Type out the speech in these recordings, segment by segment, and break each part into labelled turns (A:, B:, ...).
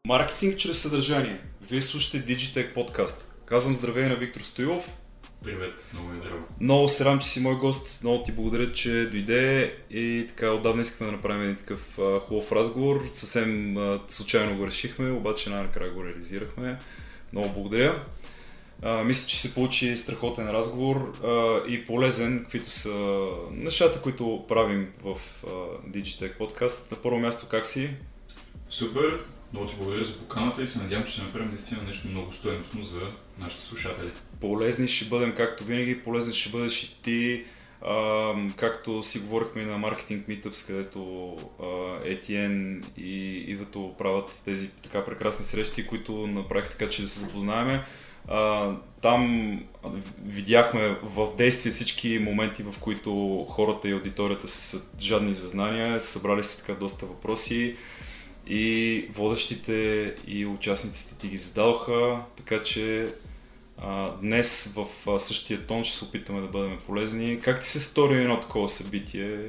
A: Маркетинг чрез съдържание. Вие слушате Digitech подкаст. Казвам здравей на Виктор Стоилов.
B: Привет, много е здраво.
A: Много се радвам, че си мой гост. Много ти благодаря, че дойде и така отдавна искахме да направим един такъв хубав разговор. Съвсем случайно го решихме, обаче най-накрая го реализирахме. Много благодаря. Мисля, че се получи страхотен разговор и полезен, каквито са нещата, които правим в Digitech подкаст. На първо място, как си?
B: Супер, много ти благодаря за поканата и се надявам, че ще направим наистина нещо много стойностно за нашите слушатели.
A: Полезни ще бъдем, както винаги, полезен ще бъдеш и ти, както си говорихме и на маркетинг Meetups, където Етиен и Ивето правят тези така прекрасни срещи, които направих така, че да се запознаеме. Там видяхме в действие всички моменти, в които хората и аудиторията са жадни за знания, събрали се така доста въпроси и водещите и участниците ти ги зададоха, така че днес в същия тон ще се опитаме да бъдем полезни. Как ти се стори едно такова събитие,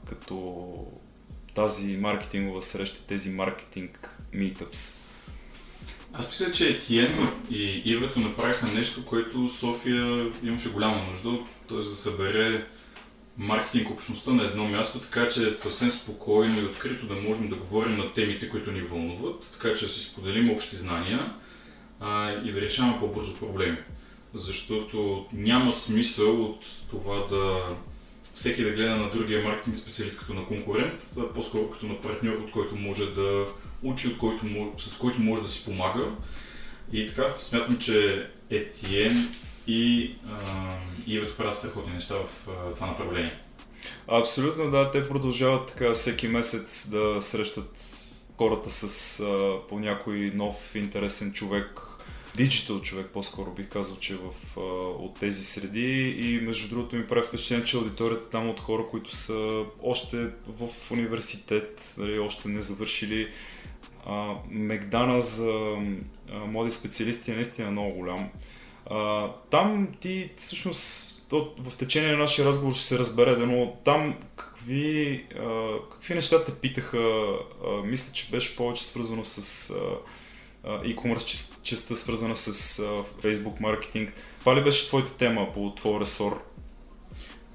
A: като тази маркетингова среща, тези маркетинг Meetups?
B: Аз мисля, че Етиен и Ивето направиха нещо, което София имаше голяма нужда, т.е. да събере маркетинг общността на едно място, така че съвсем спокойно и открито да можем да говорим на темите, които ни вълнуват, така че да си споделим общи знания и да решаваме по-бързо проблеми. Защото няма смисъл от това да всеки да гледа на другия маркетинг специалист като на конкурент, а по-скоро като на партньор, от който може да учи, с който може да си помага. И така, смятам, че Етиен и Ивето правят страхотни неща в това направление.
A: Абсолютно, да, те продължават така всеки месец да срещат хората с по някой нов интересен човек, диджитал човек, по-скоро бих казал, че от тези среди, и между другото ми прави впечатление, че аудиторията там от хора, които са още в университет, още не завършили. Мегдана за млади специалисти е наистина много голям. Там ти всъщност в течение на нашия разговор ще се разбере, но там какви неща те питаха. Мисля, че беше повече свързано с e-commerce, частта свързана с Facebook маркетинг. Това ли беше твоята тема по твой ресор?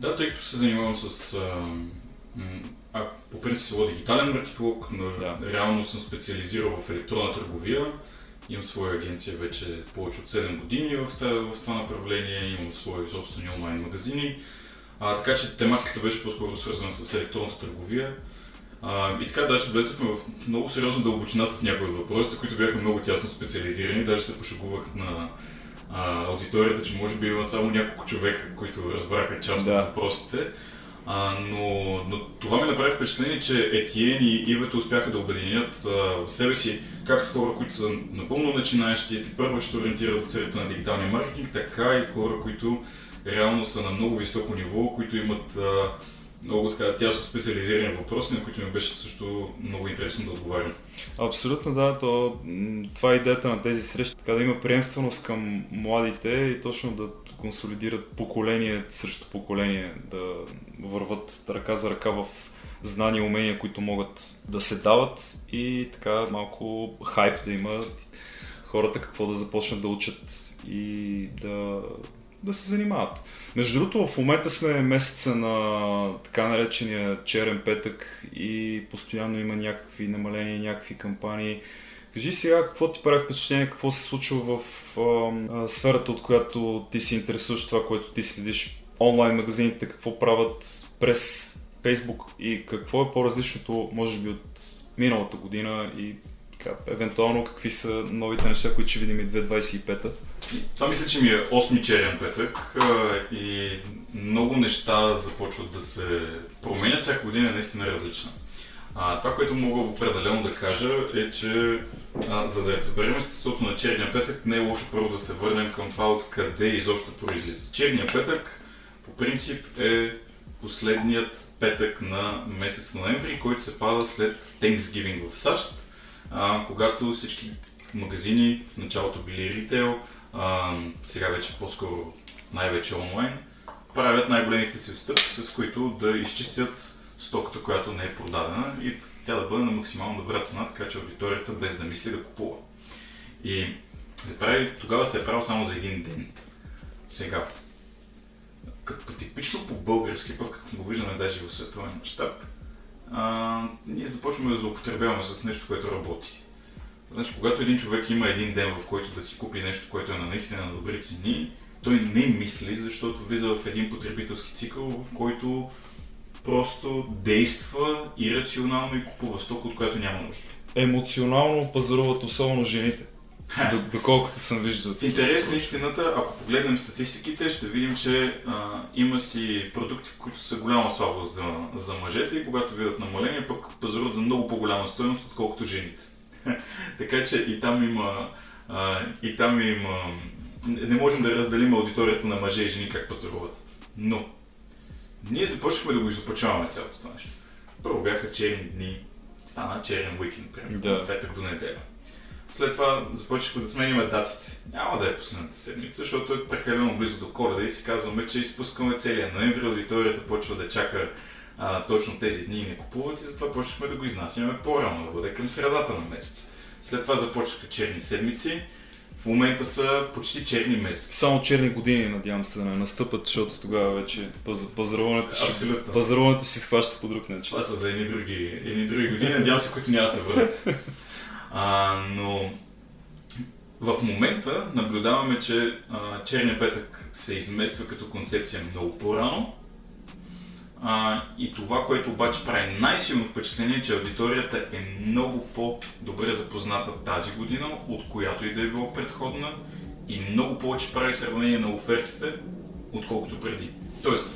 B: Да, тъй като се занимавам с по принцип се води дигитален маркетолог, но реално съм специализирал в електронна търговия. Имам своя агенция вече повече от 7 години в това направление, имам свои собствени онлайн магазини, така че тематиката беше по-скоро свързана с електронната търговия. И така даже влезахме в много сериозна дълбочина с някои от въпросите, които бяха много тясно специализирани. Даже се пошегувах на аудиторията, че може би има само няколко човека, които разбраха част от въпросите. Но това ми направи впечатление, че Етиен и Ивето успяха да обединят в себе си както хора, които са напълно начинаещи и първо ще се ориентират в сферата на дигиталния маркетинг, така и хора, които реално са на много високо ниво, които имат много така тясно специализирани въпроси, на които ми беше също много интересно да отговарям.
A: Абсолютно, да. Това е идеята на тези срещи, така да има приемственост към младите и точно да консолидират поколение срещу поколение, да върват ръка за ръка в знания и умения, които могат да се дават, и така малко хайп да има хората какво да започнат да учат и да се занимават. Между другото, в момента сме месеца на така наречения черен петък и постоянно има някакви намаления, някакви кампании. Кажи сега какво ти прави впечатление, какво се случва в сферата, от която ти се интересуваш, това, което ти следиш, онлайн магазините, какво правят през Facebook и какво е по-различното, може би, от миналата година и така, евентуално какви са новите неща, които ще видим и 2025-та?
B: Това мисля, че ми е 8-ми черен петък и много неща започват да се променят, всяка година е наистина различна. Това, което мога определено да кажа е, че за да разберем естеството на черния петък, не е лошо първо да се върнем към това откъде изобщо произлиза. Черният петък по принцип е последният петък на месец ноември, който се пада след Thanksgiving в САЩ, когато всички магазини, в началото били ритейл, сега вече по-скоро най-вече онлайн, правят най-големите си отстъпки, с които да изчистят стоката, която не е продадена и тя да бъде на максимално добра цена, така че аудиторията без да мисли да купува. И тогава се е правил само за един ден. Сега, като типично по-български, пък го виждаме даже и в световен мащаб, ние започваме да злоупотребяваме с нещо, което работи. Значи, когато един човек има един ден, в който да си купи нещо, което е наистина на добри цени, той не мисли, защото влиза в един потребителски цикъл, в който просто действа ирационално и купува стока, от която няма нужда.
A: Емоционално пазаруват особено жените, доколкото съм виждал.
B: В интерес на истината, ако погледнем статистиките, ще видим, че има си продукти, които са голяма слабост за мъжете и когато видят намаление, пък пазаруват за много по-голяма стойност, отколкото жените. Така че и там има... Не можем да разделим аудиторията на мъже и жени как пазаруват. Но ние започнахме да го изопачаваме цялото това нещо. Първо бяха черни дни, стана черен уикенд, примерно, петък до неделя. След това започнахме да сменяме датите. Няма да е последната седмица, защото е прекалено близо до Коледа и си казваме, че изпускаме целия ноември, аудиторията почва да чака точно тези дни и не купуват и затова почнахме да го изнасяме по-рано, да бъде към средата на месеца. След това започнаха черни седмици, в момента са почти черни месеци.
A: Само черни години, надявам се да не настъпат, защото тогава вече пазаруването ще се схваща по друг начин.
B: Това са за едни други години, надявам се, които няма да се върнат. Но в момента наблюдаваме, че черния петък се измества като концепция много по-рано. И това, което обаче прави най-силно впечатление, че аудиторията е много по-добре запозната тази година, от която и да е било предходна и много повече прави сравнение на офертите, отколкото преди. Тоест,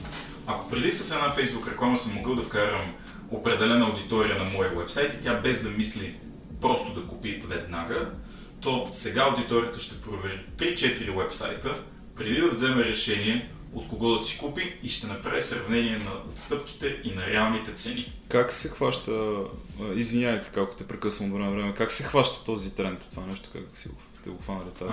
B: ако преди с една Facebook реклама съм могъл да вкарам определена аудитория на моя уебсайт и тя без да мисли просто да купи веднага, то сега аудиторията ще провери 3-4 уебсайта, преди да вземе решение от кого да си купи и ще направи сравнение на отстъпките и на реалните цени.
A: Как се хваща, извинявайте, ако те прекъсвам до време, как се хваща този тренд, това нещо, как сте го хванали тази?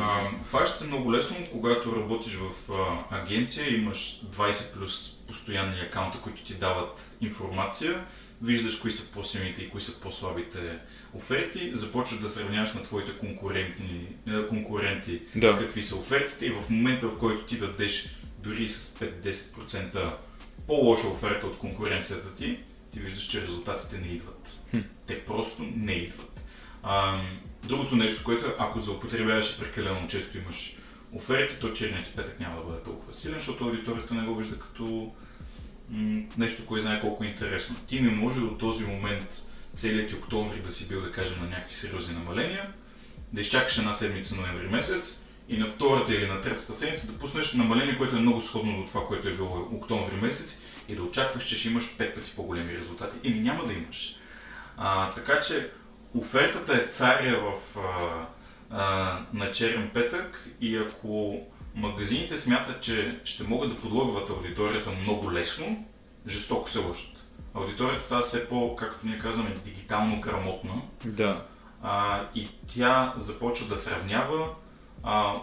B: Хваща се много лесно, когато работиш в агенция, имаш 20 плюс постоянни акаунта, които ти дават информация, виждаш кои са по-силните и кои са по-слабите оферти, започваш да сравняваш на твоите конкуренти какви са офертите и в момента, в който ти дадеш дори с 5-10% по-лоша оферта от конкуренцията ти виждаш, че резултатите не идват. Те просто не идват. Другото нещо, което е, ако злоупотребяваш прекалено често имаш оферти, то черният петък няма да бъде толкова силен, защото аудиторията не го вижда като нещо, кой знае колко е интересно. Ти не може до този момент целият ти октомври да си бил, да кажем, на някакви сериозни намаления, да изчакаш една седмица ноември месец и на втората или на третата седмица да пуснеш намаление, което е много сходно до това, което е било октомври месец и да очакваш, че ще имаш 5 пъти по-големи резултати. Или няма да имаш. Така че офертата е царя на черен петък и ако магазините смятат, че ще могат да подлъгват аудиторията много лесно, жестоко се лъжат. Аудиторията става все по, както ние казваме, дигитално грамотна.
A: Да.
B: И тя започва да сравнява.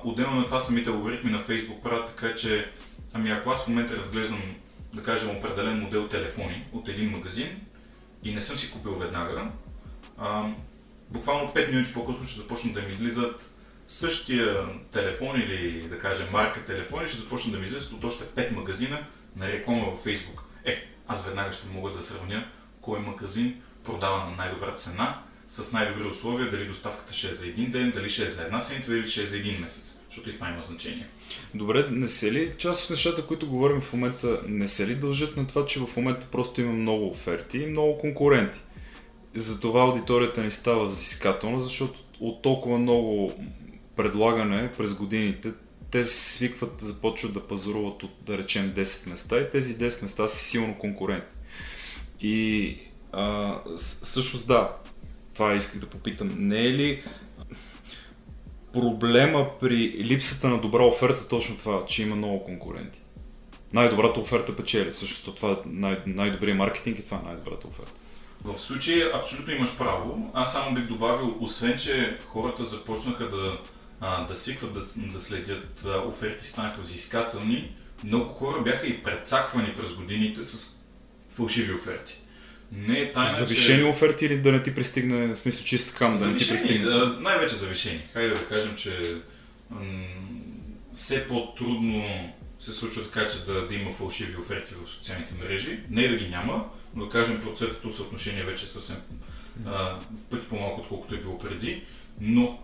B: Отделно на това самите алгоритми на Facebook правят така, че ако аз в момента разглеждам, да кажем, определен модел телефони от един магазин и не съм си купил веднага, буквално 5 минути по-късно ще започнат да ми излизат същия телефон или, да кажем, марка телефони, ще започнат да ми излизат от още 5 магазина на реклама във Facebook. Аз веднага ще мога да сравня кой магазин продава на най-добра цена, с най-добри условия, дали доставката ще е за един ден, дали ще е за една седмица, дали ще е за един месец, защото и това има значение.
A: Добре, не се ли част от нещата, които говорим в момента, не се ли дължат на това, че в момента просто има много оферти и много конкуренти? Затова аудиторията ни става взискателна, защото от толкова много предлагане през годините, те се свикват, започват да пазаруват от, да речем, 10 места и тези 10 места са силно конкуренти. И всъщност да, това исках да попитам. Не е ли проблема при липсата на добра оферта точно това, че има много конкуренти? Най-добрата оферта печели. Всъщност това е най-добрият маркетинг и това е най-добрата оферта.
B: В случая абсолютно имаш право. Аз само бих добавил, освен че хората започнаха да свикват да следят оферти, станаха взискателни, много хора бяха и прецаквани през годините с фалшиви оферти. Не е тайна,
A: завишени оферти или да не ти пристигне, в смисъл чист скам, да не ти пристигне?
B: Най-вече завишени. Хайде да кажем, че все по-трудно се случва така, че да има фалшиви оферти в социалните мрежи. Не да ги няма, но да кажем процентното съотношение вече е съвсем в пъти по-малко, отколкото е било преди. Но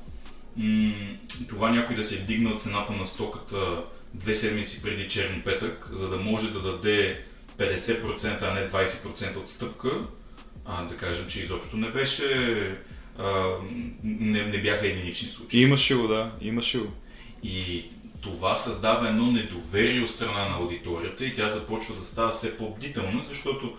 B: това някой да се е вдигнал цената на стоката 2 седмици преди черен петък, за да може да даде 50%, а не 20% отстъпка, да кажем, че изобщо не беше, не бяха единични случаи.
A: Имаше го, да, имаше го.
B: И това създава едно недоверие от страна на аудиторията и тя започва да става все по-бдителна, защото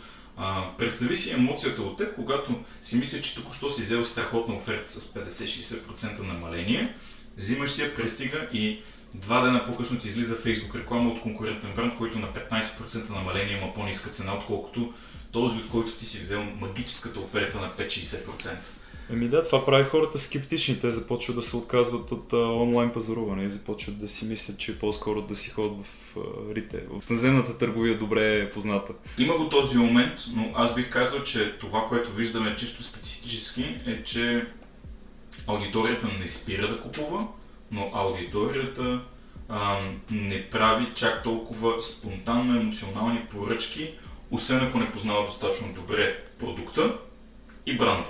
B: представи си емоцията от теб, когато си мисля, че току-що си взел страхотна оферта с 50-60% намаление, взимаш си я, пристига и 2 дена по-късно ти излиза Facebook реклама от конкурентен бранд, който на 15% намаление има по-ниска цена, отколкото този, от който ти си взел магическата оферта на 5-60%.
A: Да, това прави хората скептични. Те започват да се отказват от онлайн пазаруване и започват да си мислят, че по-скоро да си ходят в ритейл. В наземната търговия добре е позната.
B: Има го този момент, но аз бих казал, че това, което виждаме чисто статистически е, че аудиторията не спира да купува, но аудиторията не прави чак толкова спонтанно емоционални поръчки, освен ако не познава достатъчно добре продукта и бранда.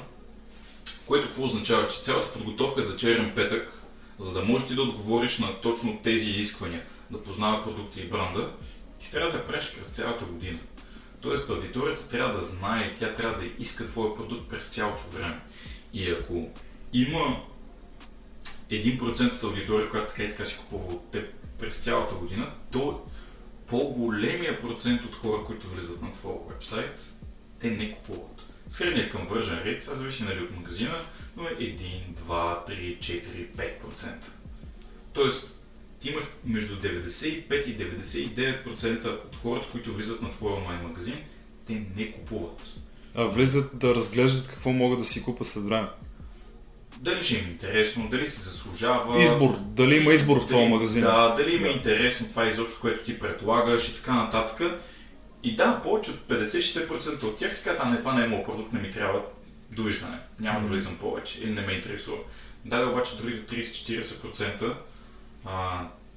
B: Което какво означава, че цялата подготовка за черен петък, за да можеш ти да отговориш на точно тези изисквания, да познава продукта и бранда, ти трябва да я правиш през цялата година. Тоест аудиторията трябва да знае, тя трябва да иска твоя продукт през цялото време. И ако има 1% от аудитория, която така и така си купува от теб през цялата година, то по-големия процент от хора, които влизат на твоя вебсайт, те не купуват. Средният conversion rate, сега зависи нали от магазина, но е 1, 2, 3, 4, 5%. Тоест, ти имаш между 95 и 99% от хората, които влизат на твоя онлайн магазин, те не купуват.
A: Влизат да разглеждат какво могат да си купят след време.
B: Дали ще им е интересно, дали се заслужава...
A: Избор, дали има избор в твоя магазин.
B: Да, дали има интересно това изобщо, което ти предлагаш и така нататък. И да, повече от 50-60% от тях си казват, не, това не е моят продукт, не ми трябва довиждане, няма да влизам повече или не ме интересува. Да, обаче другите 30-40%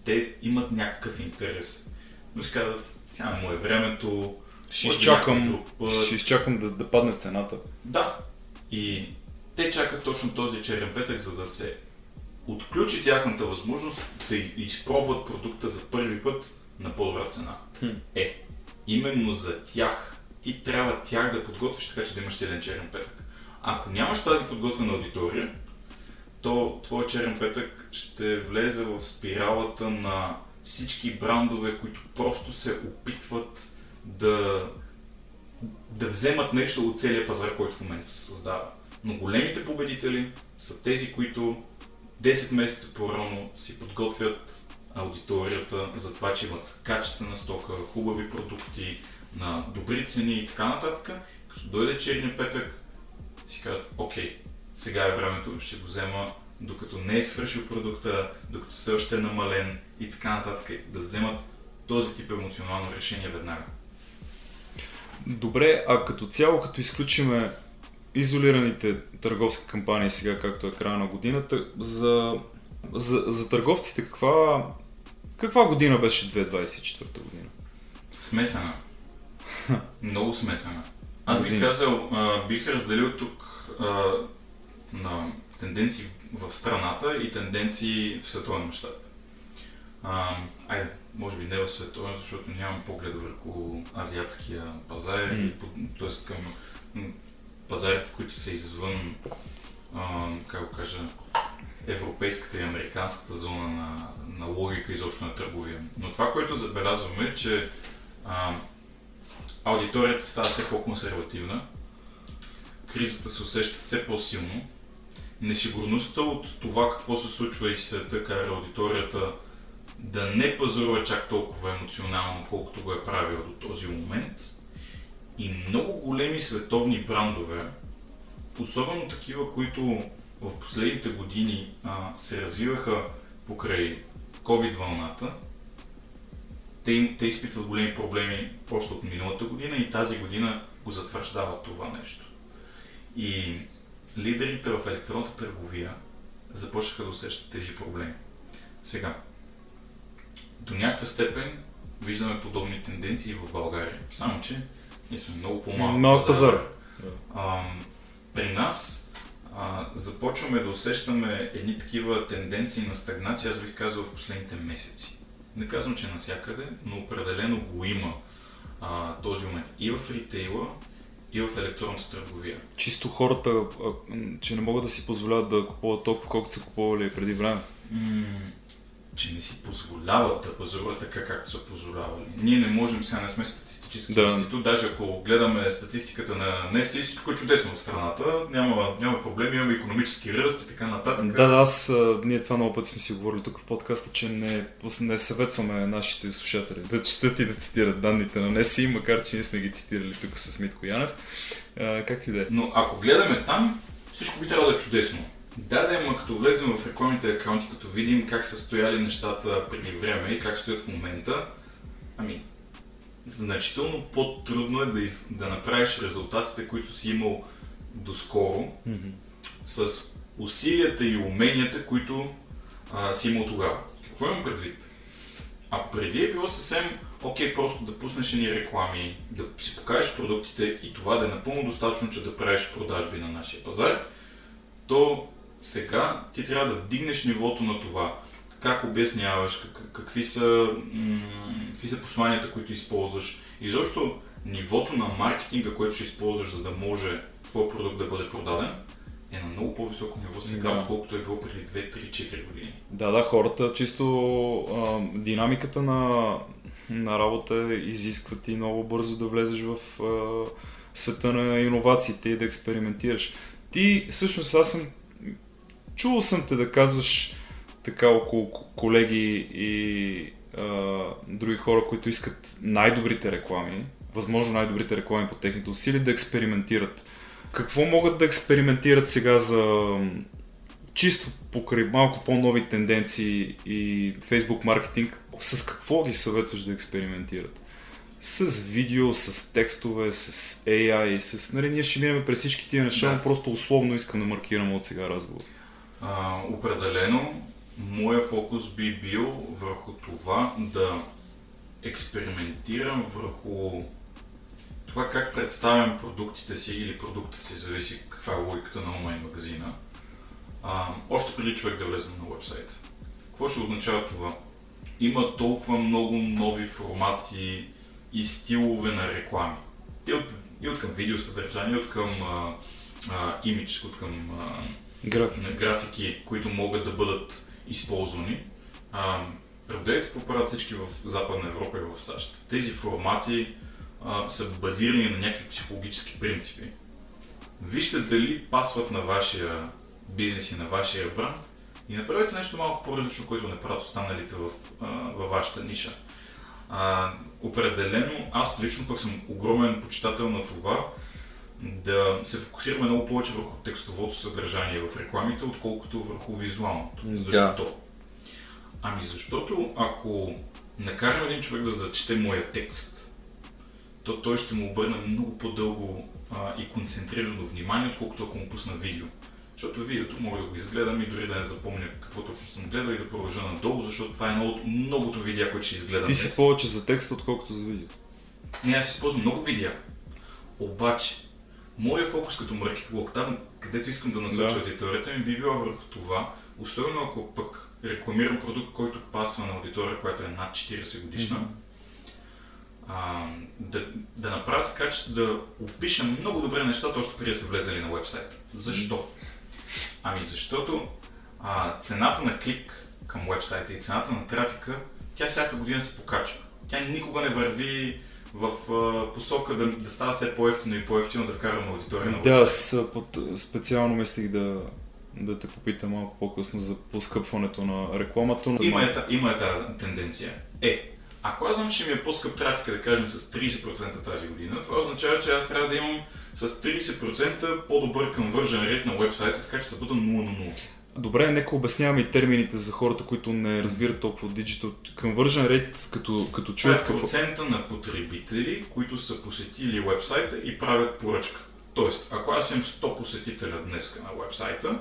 B: те имат някакъв интерес. Но си казват, сега му е времето,
A: ще изчакам да падне цената.
B: Да, и те чакат точно този черен петък, за да се отключи тяхната възможност да изпробват продукта за първи път на по-добра цена. Именно за тях. Ти трябва тях да подготвиш така, че да имаш силен черен петък. Ако нямаш тази подготвена аудитория, то твой черен петък ще влезе в спиралата на всички брандове, които просто се опитват да вземат нещо от целия пазар, който в момента се създава. Но големите победители са тези, които 10 месеца по-рано си подготвят аудиторията за това, че имат качествена стока, хубави продукти, на добри цени и така нататък. Като дойде черния петък, си казват, окей, сега е времето, ще го взема докато не е свършил продукта, докато все още е намален и така нататък, да вземат този тип емоционално решение веднага.
A: Добре, а като цяло, като изключиме изолираните търговски кампании сега, както е края на годината, за търговците каква година беше 2024 година?
B: Смесена. Много смесена. Аз бих казал, бих разделил тук на тенденции в страната и тенденции в световен мащаб. Може би не в световен, защото нямам поглед върху азиатския пазар, т.е. към пазарите, които са извън, европейската и американската зона на логика изобщо на търговия. Но това, което забелязваме е, че аудиторията става все по-консервативна, кризата се усеща все по-силно, несигурността от това какво се случва и света кара аудиторията да не пазарува чак толкова емоционално, колкото го е правил до този момент. И много големи световни брандове, особено такива, които в последните години се развиваха покрай COVID вълната, те изпитват големи проблеми още от миналата година и тази година го затвърждава това нещо. И лидерите в електронната търговия започнаха да усещат тези проблеми. Сега, до някаква степен виждаме подобни тенденции в България, само че ние сме много по-малко пазар. При нас започваме да усещаме едни такива тенденции на стагнация, аз бих казал в последните месеци. Не казвам, че навсякъде, но определено го има този момент и в ритейла, и в електронната търговия.
A: Чисто хората, че не могат да си позволяват да купуват толкова, колкото са купували преди време?
B: Че не си позволяват да пазаруват така, както са позволявали. Ние не можем, сега не сме статистически институт, даже ако гледаме статистиката на НСИ, всичко е чудесно в страната, няма проблеми, имаме икономически ръст и така нататък.
A: Ние това много пъти сме си говорили тук в подкаста, че не съветваме нашите слушатели да четат и да цитират данните на НСИ, макар че ние сме ги цитирали тук с Митко Янев. Както и да е.
B: Но ако гледаме там, всичко би трябвало да е чудесно. Ама като влезем в рекламните акаунти, като видим как са стояли нещата преди време и как стоят в момента, значително по-трудно е да направиш резултатите, които си имал доскоро, с усилията и уменията, които си имал тогава. Какво имам предвид? Ако преди е било съвсем окей просто да пуснеш едни реклами, да си покажеш продуктите и това да е напълно достатъчно, че да правиш продажби на нашия пазар, то сега ти трябва да вдигнеш нивото на това. Как обясняваш, какви са посланията, които използваш. Изобщо нивото на маркетинга, което ще използваш, за да може твой продукт да бъде продаден, е на много по-високо ниво сега, отколкото е било преди 2-3-4 години.
A: Хората чисто динамиката на работа изискват и много бързо да влезеш в света на иновациите и да експериментираш. Ти, всъщност, чувал съм те да казваш така около колеги и други хора, които искат най-добрите реклами, възможно най-добрите реклами по техните усилия, да експериментират. Какво могат да експериментират сега за чисто покрай малко по-нови тенденции и Facebook маркетинг? С какво ги съветваш да експериментират? С видео, с текстове, с AI, ние ще минем през всички тия неща, но просто условно искам да маркирам от сега разговор.
B: Определено, моя фокус би бил върху това да експериментирам върху това как представям продуктите си или продукта си, зависи каква е логиката на онлайн магазина, още преди човек да влезе на уебсайта. Какво ще означава това? Има толкова много нови формати и стилове на реклами. И от към видеосъдържание, от към имидж, от към графики, които могат да бъдат използвани. Разгледайте какво правят всички в Западна Европа и в САЩ. Тези формати са базирани на някакви психологически принципи. Вижте дали пасват на вашия бизнес и на вашия бранд и направете нещо малко по-различно, което не правят останалите във вашата ниша. Определено, аз лично пък съм огромен почитател на това да се фокусираме много повече върху текстовото съдържание в рекламите, отколкото върху визуалното. Защо? Защото ако накарам един човек да зачете моя текст, то той ще му обърне много по-дълго и концентрирано внимание, отколкото ако му пусна видео. Защото видеото мога да го изгледам и дори да не запомня какво точно съм гледал и да продължа надолу, защото това е едно от многото видеа, които ще изгледам.
A: Ти си повече за текст, отколкото за видео.
B: Не, аз използвам много видеа. Обаче, моя фокус като маркетолог, там където искам да насоча аудиторията ми, би била върху това, особено ако пък рекламирам продукт, който пасва на аудитория, която е над 40 годишна, да направя така, че да опишем много добре нещата, още преди да са влезали на уебсайта. Защо? Защото цената на клик към уебсайта и цената на трафика, тя всяка година се покачва. Тя никога не върви в посока да става все по-ефтино и по-ефтино да вкараме аудитория на уебсайта.
A: Специално мислих да те попитам малко по-късно за поскъпването на рекламата.
B: Има тази тенденция. Ако аз знам, че ми е по-скъп трафика, да кажем с 30% тази година, това означава, че аз трябва да имам с 30% по-добър conversion rate на уебсайта, така че да бъда 0 на 0.
A: Добре, нека обясняваме и термините за хората, които не разбират толкова от Digital Conversion Rate, като чуят
B: какво. Процента на потребители, които са посетили вебсайта и правят поръчка. Тоест, ако аз имам 100 посетителя днес на вебсайта,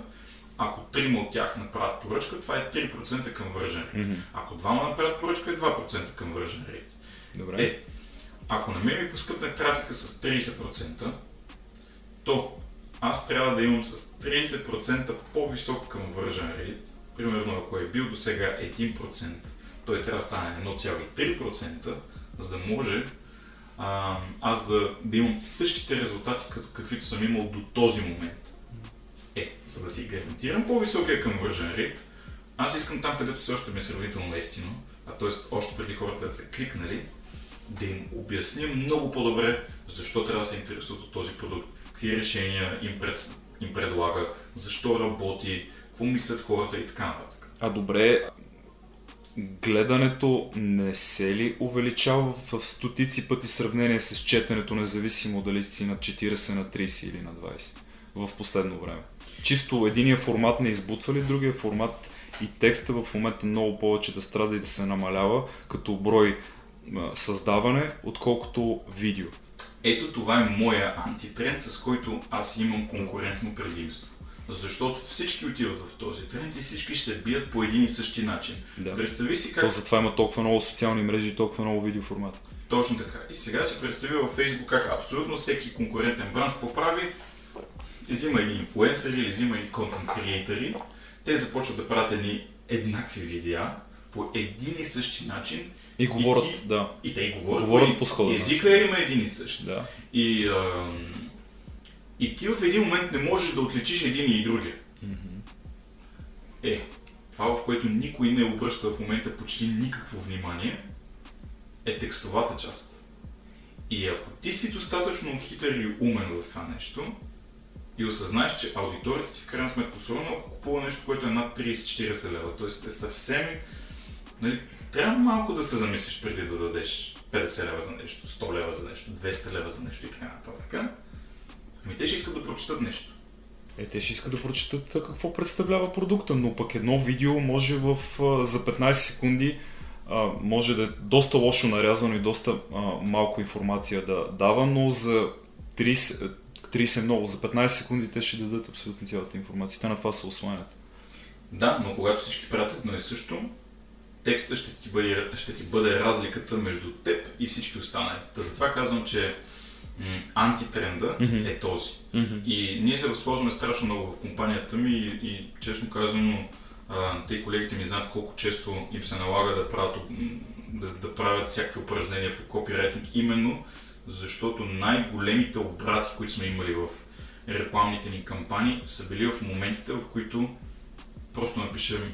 B: ако 3 от тях направят поръчка, това е 3% conversion rate. Ако 2 направят поръчка, е 2% conversion rate.
A: Добре.
B: Ако на мен ми поскъпне трафика с 30%, то аз трябва да имам с 30% по-висок conversion rate. Примерно, ако е бил до сега 1%, той трябва да стане 1,3%, за да може аз да имам същите резултати, каквито съм имал до този момент. За да си гарантирам по-високия conversion rate, аз искам там, където все още ми е сравнително ефтино, т.е. още преди хората да са кликнали, да им обясня много по-добре защо трябва да се интересуват от този продукт, какви решения им предлага, защо работи, какво мислят хората и така нататък.
A: Добре, гледането не се ли увеличава в стотици пъти сравнение с четенето, независимо дали си на 40, на 30 или на 20 в последно време? Чисто единия формат не избутва ли другия формат и текста в момента много повече да страда и да се намалява като брой създаване, отколкото видео?
B: Ето това е моя антитренд, с който аз имам конкурентно предимство. Защото всички отиват в този тренд и всички ще се бият по един и същи начин.
A: Да.
B: Представи си как...
A: То затова има толкова много социални мрежи и толкова много видеоформати.
B: Точно така. И сега си представи във Facebook как абсолютно всеки конкурентен бранд какво прави. Взима едни инфлуенсъри или взима едни контент креатори. Те започват да правят едни еднакви видеа по един и същи начин.
A: И говорят,
B: И те и говорят.
A: Говорят по сходен начин.
B: Езика има един и същ.
A: Да.
B: И ти в един момент не можеш да отличиш един и другия. Това, в което никой не обръща в момента почти никакво внимание, е текстовата част. И ако ти си достатъчно хитър и умен в това нещо и осъзнаеш, че аудиторията ти в крайна сметка особено ако купува нещо, което е над 30-40 лева, т.е. е съвсем... трябва малко да се замислиш преди да дадеш 50 лева за нещо, 100 лева за нещо, 200 лева за нещо и така нататък. Те ще искат да прочитат нещо.
A: Те ще искат да прочитат какво представлява продукта, но пък едно видео може за 15 секунди може да е доста лошо нарязано и доста малко информация да дава, но за 30 много, за 15 секунди те ще дадат абсолютно цялата информация. Те на това са осланят.
B: Да, но когато всички правят едно и също, текста ще ти бъде разликата между теб и всички останали. Затова казвам, че антитренда е този. И ние се възползваме страшно много в компанията ми и честно казано, тъй колегите ми знаят колко често им се налага да правят всякакви упражнения по копирайтинг, именно защото най-големите обрати, които сме имали в рекламните ни кампании, са били в моментите, в които просто напишем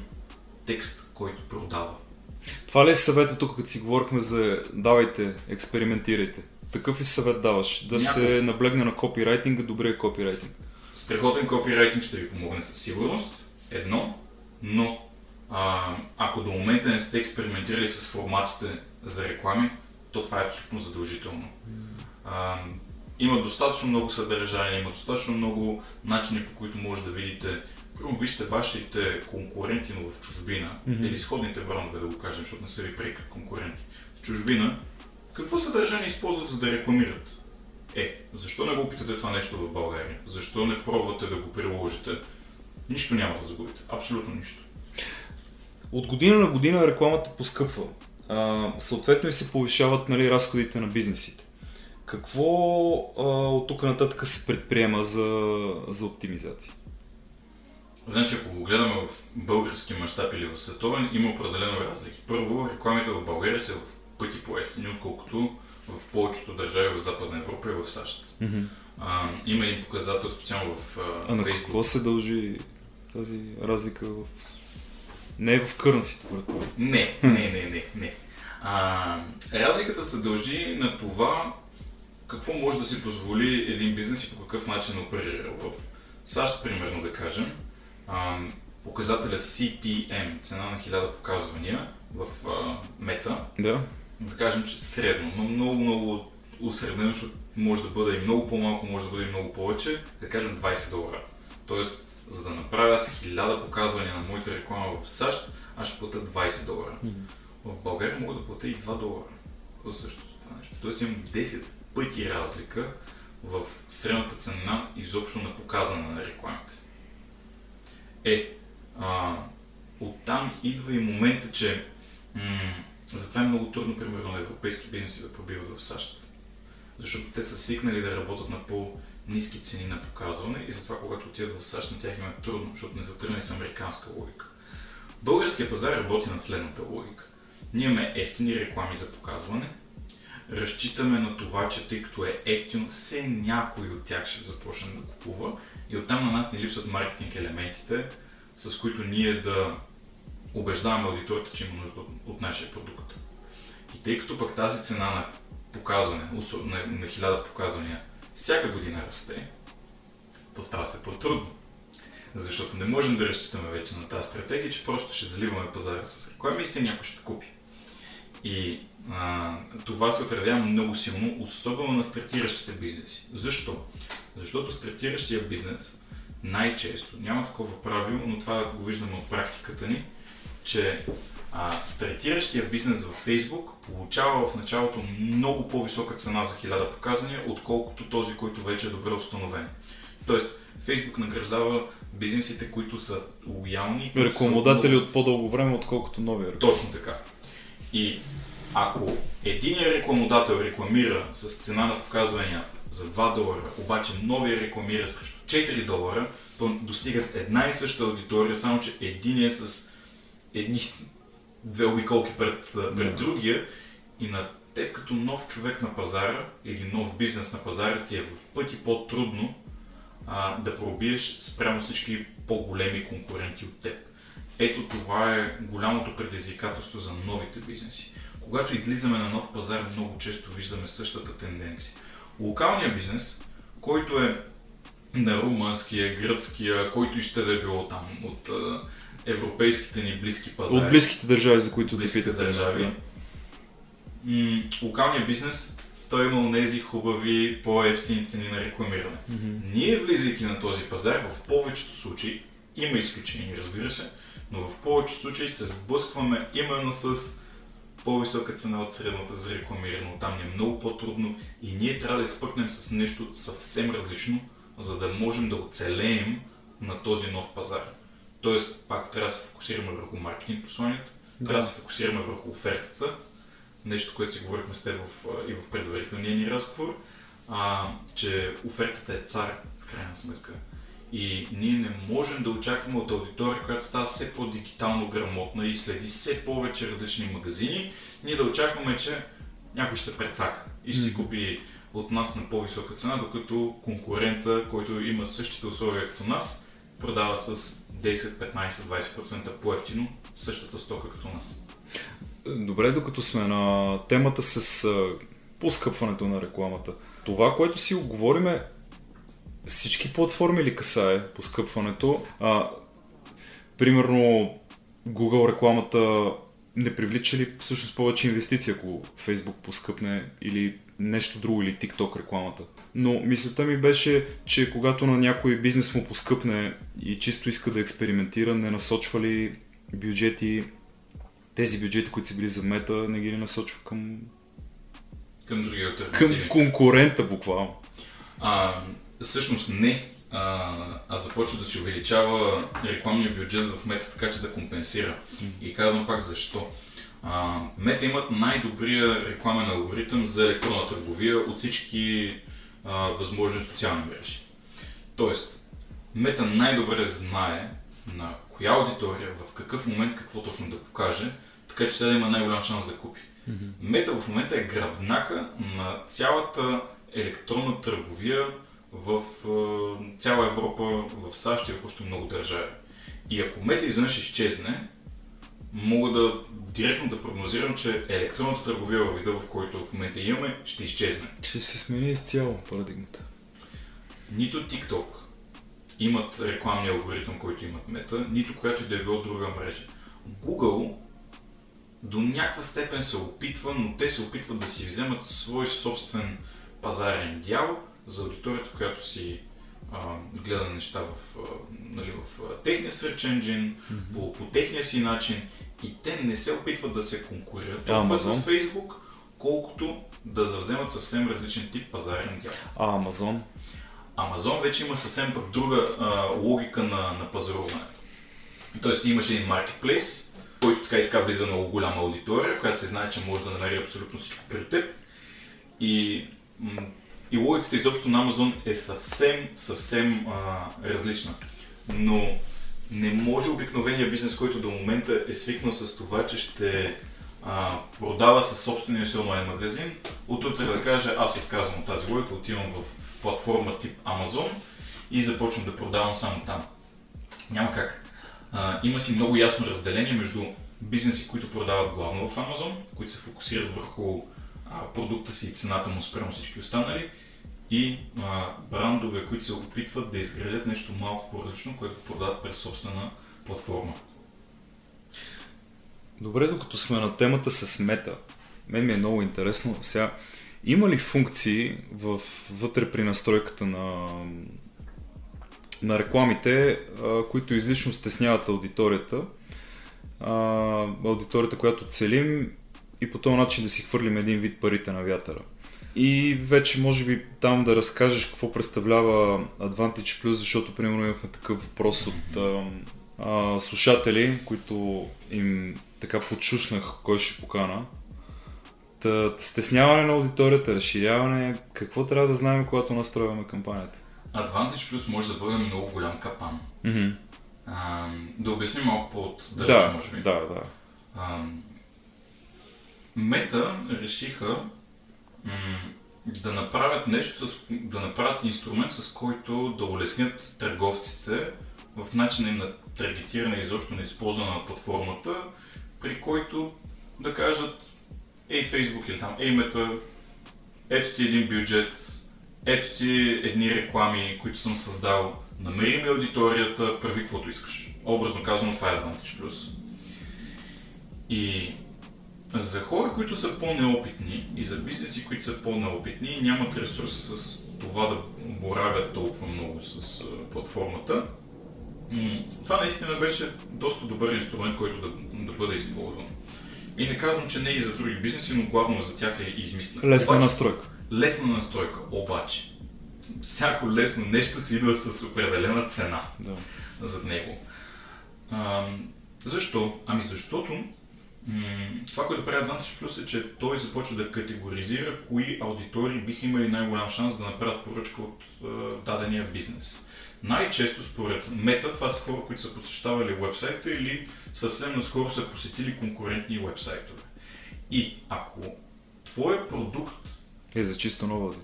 B: текст, който продава.
A: Това ли е съвета тук, като си говорихме за давайте, експериментирайте? Такъв ли съвет даваш? Да се наблегне на копирайтинга, добрия копирайтинг?
B: Страхотен копирайтинг ще ви помогне със сигурност, но ако до момента не сте експериментирали с форматите за реклами, то това е абсолютно задължително. Има достатъчно много съдържание, има достатъчно много начини, по които може да видите. Първо вижте вашите конкуренти, но в чужбина, или сходните брандове, да го кажем, защото не са ви преки конкуренти. В чужбина, какво съдържание използват, за да рекламират? Защо не го опитате това нещо в България? Защо не пробвате да го приложите? Нищо няма да загубите. Абсолютно нищо.
A: От година на година рекламата поскъпва. Съответно и се повишават разходите на бизнесите. Какво от тук нататък се предприема за оптимизация?
B: Значи, ако го гледаме в български мащаб или в световен, има определено разлики. Първо, рекламите в България са в пъти по-евтини, отколкото в повечето държави в Западна Европа и в САЩ. Има един показател специално в Facebook.
A: На какво се дължи тази разлика Не е в кърнсито, предполагам.
B: Не. Разликата се дължи на това какво може да си позволи един бизнес и по какъв начин оперира. В САЩ, примерно, да кажем, показателя CPM, цена на 1000 показвания в Мета, да кажем, че средно, но много усреднено, защото може да бъде и много по-малко, може да бъде и много повече, да кажем $20. Тоест, за да направя аз 1000 показвания на моята реклама в САЩ, аз ще платя $20. В България мога да платя и $2 за същото това нещо. Тоест имам 10 пъти разлика в средната цена изобщо на показване на рекламите. Оттам идва и момента, че затова е много трудно, примерно, на европейски бизнеси да пробиват в САЩ. Защото те са свикнали да работят на по-ниски цени на показване и затова, когато отидат в САЩ, на тях им е трудно, защото не са тръгнали с американска логика. Българския пазар работи на следната логика. Ние имаме ефтини реклами за показване, разчитаме на това, че тъй като е ефтино, все някой от тях ще започне да купува и оттам на нас не липсват маркетинг елементите, с които ние да убеждаваме аудиторията, че има нужда от нашия продукт. И тъй като пък тази цена на показване, на 1000 показвания, всяка година расте, то става се по-трудно. Защото не можем да разчитаме вече на тази стратегия, че просто ще заливаме пазара с реклами и все някой ще купи. И това се отразява много силно, особено на стартиращите бизнеси. Защо? Защото стартиращия бизнес най-често, няма такова правило, но това го виждаме от практиката ни, че стартиращия бизнес във Facebook получава в началото много по-висока цена за 1000 показвания, отколкото този, който вече е добре установен. Тоест, Facebook награждава бизнесите, които са лоялни.
A: Рекламодатели от по-дълго време, отколкото новия рекламодател.
B: Точно така. И ако единият рекламодател рекламира с цена на показвания за $2, обаче новия рекламира срещу $4, то достигат една и съща аудитория, само че единият е с две обиколки пред другия и на теб като нов човек на пазара или нов бизнес на пазара ти е в пъти по-трудно да пробиеш спрямо всички по-големи конкуренти от теб. Ето това е голямото предизвикателство за новите бизнеси. Когато излизаме на нов пазар, много често виждаме същата тенденция. Локалният бизнес, който е на румънския, гръцкия, който и ще да е било там от европейските ни близки пазари.
A: От близките държави, за които
B: близките държави. Локалният бизнес, той има онези хубави, по-евтини цени на рекламиране. Ние, влизайки на този пазар, в повечето случаи, има изключения, разбира се, но в повечето случаи се сблъскваме именно с по-висока цена от средната за рекламиране. Там ни е много по-трудно и ние трябва да изпъкнем с нещо съвсем различно, за да можем да оцелеем на този нов пазар. Тоест, пак трябва да се фокусираме върху маркетинг посланието, трябва да се фокусираме върху офертата, нещо, което си говорихме с теб и в предварителния ни разговор, че офертата е цар, в крайна сметка. И ние не можем да очакваме от аудитория, която става все по-дигитално грамотна и следи все повече различни магазини, ние да очакваме, че някой ще се прецака и ще си купи от нас на по-висока цена, докато конкурента, който има същите условия като нас, продава с 10, 15, 20% по-евтино същата стока като нас.
A: Добре, докато сме на темата с поскъпването на рекламата. Това, което си говорим е всички платформи ли касае поскъпването? Примерно Google рекламата не привлича ли всъщност повече инвестиции, ако Facebook поскъпне или нещо друго, или TikTok рекламата? Но мисълта ми беше, че когато на някой бизнес му поскъпне и чисто иска да експериментира, не насочва ли бюджети, тези бюджети, които са били за Мета, не ги ли насочва към
B: други алтернативи?
A: Към конкурента буквално.
B: Всъщност не, започва да си увеличава рекламния бюджет в Мета, така че да компенсира. И казвам пак защо. Мета имат най-добрия рекламен алгоритъм за електронна търговия от всички възможни социални мрежи. Тоест, Мета най-добре знае на коя аудитория, в какъв момент какво точно да покаже, така че сега да има най-голям шанс да купи. Мета в момента е гръбнака на цялата електронна търговия в цяла Европа, в САЩ и в още много държави. И ако Мета изведнъж изчезне, мога да директно да прогнозирам, че електронната търговия във вида, в който в момента имаме, ще изчезне.
A: Ще се смени изцяло парадигмата.
B: Нито TikTok имат рекламния алгоритъм, който имат Мета, нито която и да е било друга мрежа. Google до някаква степен се опитва, но те се опитват да си вземат свой собствен пазарен дял за аудиторията, която си гледа неща в техния search engine, по техния си начин и те не се опитват да се конкурират толкова с Facebook, колкото да завземат съвсем различен тип пазарен дял. Амазон вече има съвсем пък друга логика на пазаруване. Тоест ти имаш един маркетплейс, който така и така влиза много голяма аудитория, която се знае, че може да намери абсолютно всичко при теб. И логиката изобщо на Amazon е съвсем различна. Но не може обикновения бизнес, който до момента е свикнал с това, че ще продава със собствения си онлайн магазин, утре да каже, аз отказвам от тази логика, отивам в платформа тип Amazon и започвам да продавам само там. Няма как. Има си много ясно разделение между бизнеси, които продават главно в Amazon, които се фокусират върху продукта си и цената му спрямо всички останали, и брандове, които се опитват да изградят нещо малко по-различно, което продават през собствена платформа.
A: Добре, докато сме на темата с Мета, мен ми е много интересно. Сега, има ли функции вътре при настройката на рекламите, които излишно стесняват аудиторията, която целим, и по този начин да си хвърлим един вид парите на вятъра? И вече може би там да разкажеш какво представлява Advantage Plus, защото примерно имахме такъв въпрос от слушатели, които им така подшушнах кой ще покана. Стесняване на аудиторията, разширяване, какво трябва да знаем, когато настроиваме кампанията?
B: Advantage Plus може да бъде много голям капан. Да обясним малко по-отдалече, може би.
A: Да.
B: Мета решиха да направят да направят инструмент, с който да улеснят търговците в начина им на таргетиране и изобщо на използване на платформата, при който да кажат: ей Facebook или там, ей Мета, ето ти един бюджет, ето ти едни реклами, които съм създал, намери ми аудиторията, прави каквото искаш. Образно казано, това е Advantage Plus. И за хора, които са по-неопитни и за бизнеси, които са по-неопитни и нямат ресурси с това да боравят толкова много с платформата, това наистина беше доста добър инструмент, който да бъде използван. И не казвам, че не и за други бизнеси, но главно за тях е измислена. Лесна настройка, обаче. Всяко лесно нещо си идва с определена цена зад него. Защо? Защото това, което прави Advantage Plus е, че той започва да категоризира кои аудитории биха имали най-голям шанс да направят поръчка от дадения бизнес. Най-често според Мета това са хора, които са посещавали уебсайта или съвсем наскоро са посетили конкурентни уебсайтове. И ако твой продукт
A: е за чисто нова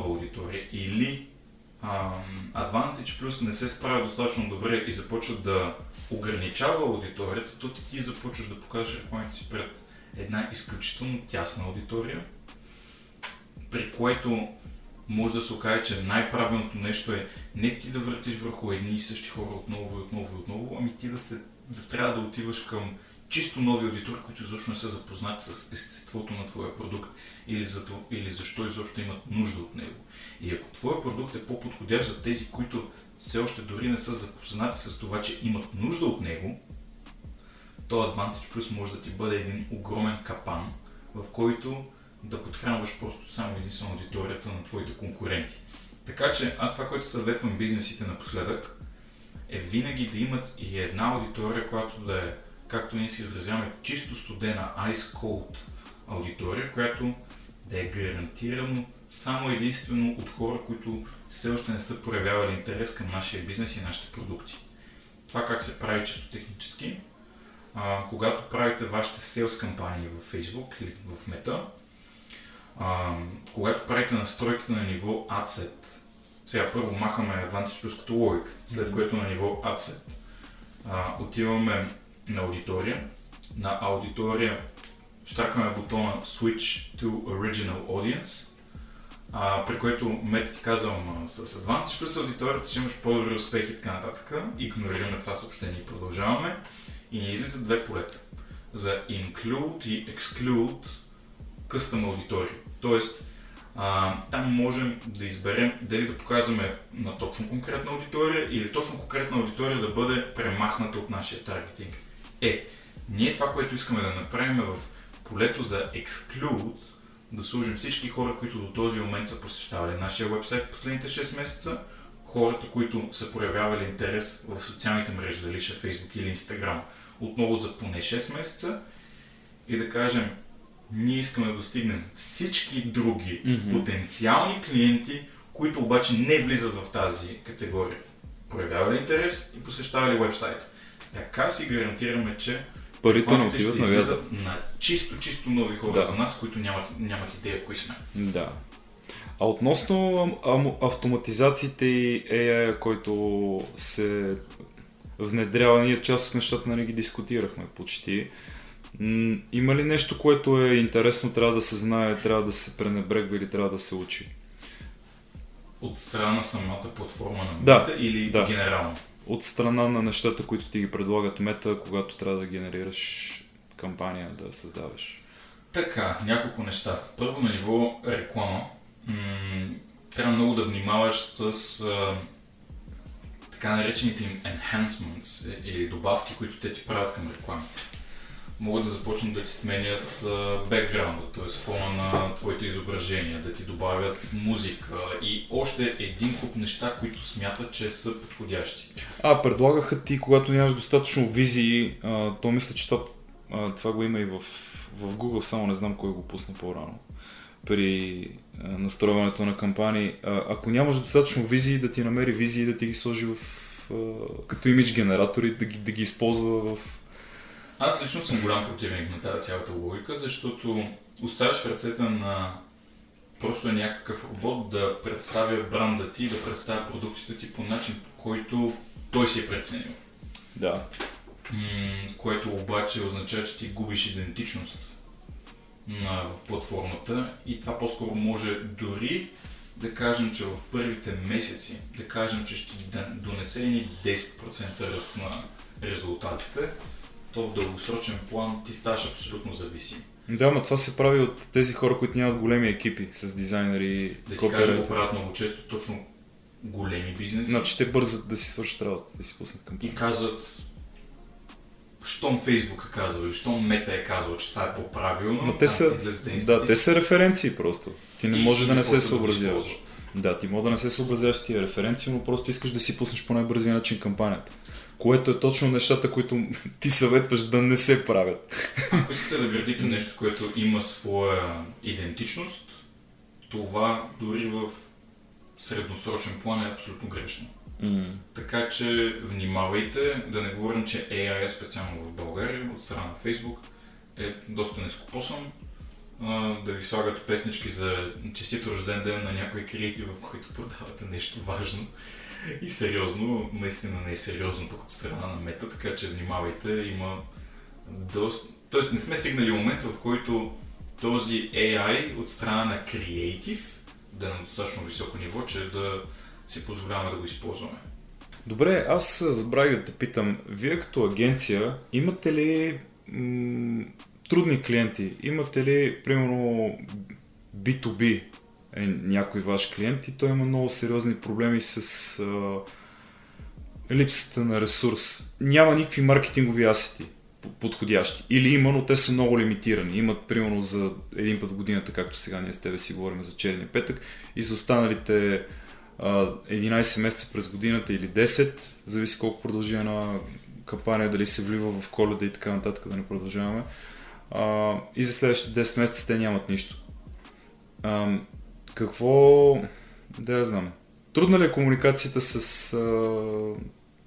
A: аудитория или Advantage Plus не се справя достатъчно добре и започва да ограничава аудиторията, то ти започваш да покажеш рекламите си пред една изключително тясна аудитория, при което може да се окаже, че най-правилното нещо е не ти да въртиш върху едни и същи хора отново, ами ти да трябва да отиваш към чисто нови аудитори, които изобщо не са запознати с естеството на твоя продукт или защо изобщо имат нужда от него. И ако твоя продукт е по-подходящ за тези, които все още дори не са запознати с това, че имат нужда от него, то Advantage Plus може да ти бъде един огромен капан, в който да подхранваш просто само единствено аудиторията на твоите конкуренти. Така че аз това, което съветвам бизнесите напоследък, е винаги да имат и една аудитория, която да е, както ние си изразяваме, чисто студена, ice cold аудитория, която да е гарантирано само единствено от хора, които все още не са проявявали интерес към нашия бизнес и нашите продукти. Това как се прави чисто технически, когато правите вашите sales кампании в Facebook или в Meta, когато правите настройките на ниво AdSet, сега първо махаме Advantage Plus като логика, след което на ниво AdSet отиваме на аудитория, щакаме бутона Switch to Original Audience, при което Мета ти казвам с Advantage Plus аудиторията ще имаш по-добри успехи и така нататък. Игнорираме това съобщение и продължаваме. И ни излизат две полета за Include и Exclude Custom аудитории. Тоест,
B: Там можем да изберем дали да показваме на точно конкретна аудитория или точно конкретна аудитория да бъде премахната от нашия таргетинг. Ние това, което искаме да направим в полето за Exclude, да сложим всички хора, които до този момент са посещавали нашия вебсайт в последните 6 месеца, хората, които са проявявали интерес в социалните мрежи, дали ще Facebook или Instagram, отново за поне 6 месеца и да кажем, ние искаме да достигнем всички други потенциални клиенти, които обаче не влизат в тази категория. Проявявали интерес и посещавали вебсайт. Така си гарантираме, че
A: парите не отиват на вятър.
B: На чисто нови хора за нас, които нямат идея кои сме.
A: Да. А относно автоматизациите и AI, който се внедрява, ние част от нещата не ги дискутирахме почти. Има ли нещо, което е интересно, трябва да се знае, трябва да се пренебрегва или трябва да се учи?
B: От страна на самата платформа на Мета или генерално?
A: От страна на нещата, които ти ги предлагат Мета, когато трябва да генерираш кампания, да създаваш.
B: Така, няколко неща. Първо на ниво реклама. Трябва много да внимаваш с така наречените им enhancements или добавки, които те ти правят към рекламите. Могат да започнат да ти сменят бекграунда, т.е. фона на твоите изображения, да ти добавят музика и още един куп неща, които смятат, че са подходящи.
A: Предлагаха ти, когато нямаш достатъчно визии, то мисля, че това го има и в Google, само не знам кой го пусна по-рано. При настройването на кампании. Ако нямаш достатъчно визии, да ти намери визии, да ти ги сложи като имидж генератори, да ги използва в...
B: Аз лично съм голям противник на тази цялата логика, защото оставяш в ръцете на просто някакъв робот да представя бранда ти, да представя продуктите ти по начин, по който той си е преценил.
A: Да.
B: Което обаче означава, че ти губиш идентичност в платформата и това по-скоро може дори да кажем, че в първите месеци, да кажем, че ще донесе ни 10% ръст на резултатите, то в дългосрочен план ти ставаш абсолютно зависим.
A: Да, но това се прави от тези хора, които нямат големи екипи с дизайнери.
B: Да ти кажа, го правят много често точно големи бизнеси.
A: Значи те бързат да си свършат работата, да си пуснат кампания.
B: И казват, щом Фейсбук е казал или щом Мета е казал, че това е по-правилно,
A: но те са референции просто. Ти не може да не се съобразяваш. Да, ти може да не се съобразяваш тия референции, но просто искаш да си пуснеш по най-бързия начин кампанията. Което е точно нещата, които ти съветваш да не се правят.
B: Ако искате да градите нещо, което има своя идентичност, това дори в средносрочен план е абсолютно грешно. Така че внимавайте, да не говорим, че AI специално в България от страна на Facebook е доста нескопосан. Да ви слагат песнички за честит рожден ден на някой креатив, в който продавате нещо важно и сериозно, наистина не е сериозно тук от страна на Мета, така че внимавайте, има доста... Тоест не сме стигнали момента, в който този AI от страна на креатив да е на достатъчно високо ниво, че да си позволяваме да го използваме.
A: Добре, аз забравих да те питам, вие като агенция имате ли трудни клиенти? Имате ли, примерно, B2B някой ваш клиент и той има много сериозни проблеми с липсата на ресурс? Няма никакви маркетингови асети подходящи. Или има, но те са много лимитирани. Имат, примерно, за един път в годината, както сега ние с тебе си говорим за черния петък, и за останалите 11 месеца през годината или 10, зависи колко продължи една кампания, дали се влива в Коледа и така нататък, да не продължаваме. И за следващите 10 месеца те нямат нищо. Какво... Да, я знам. Трудна ли е комуникацията с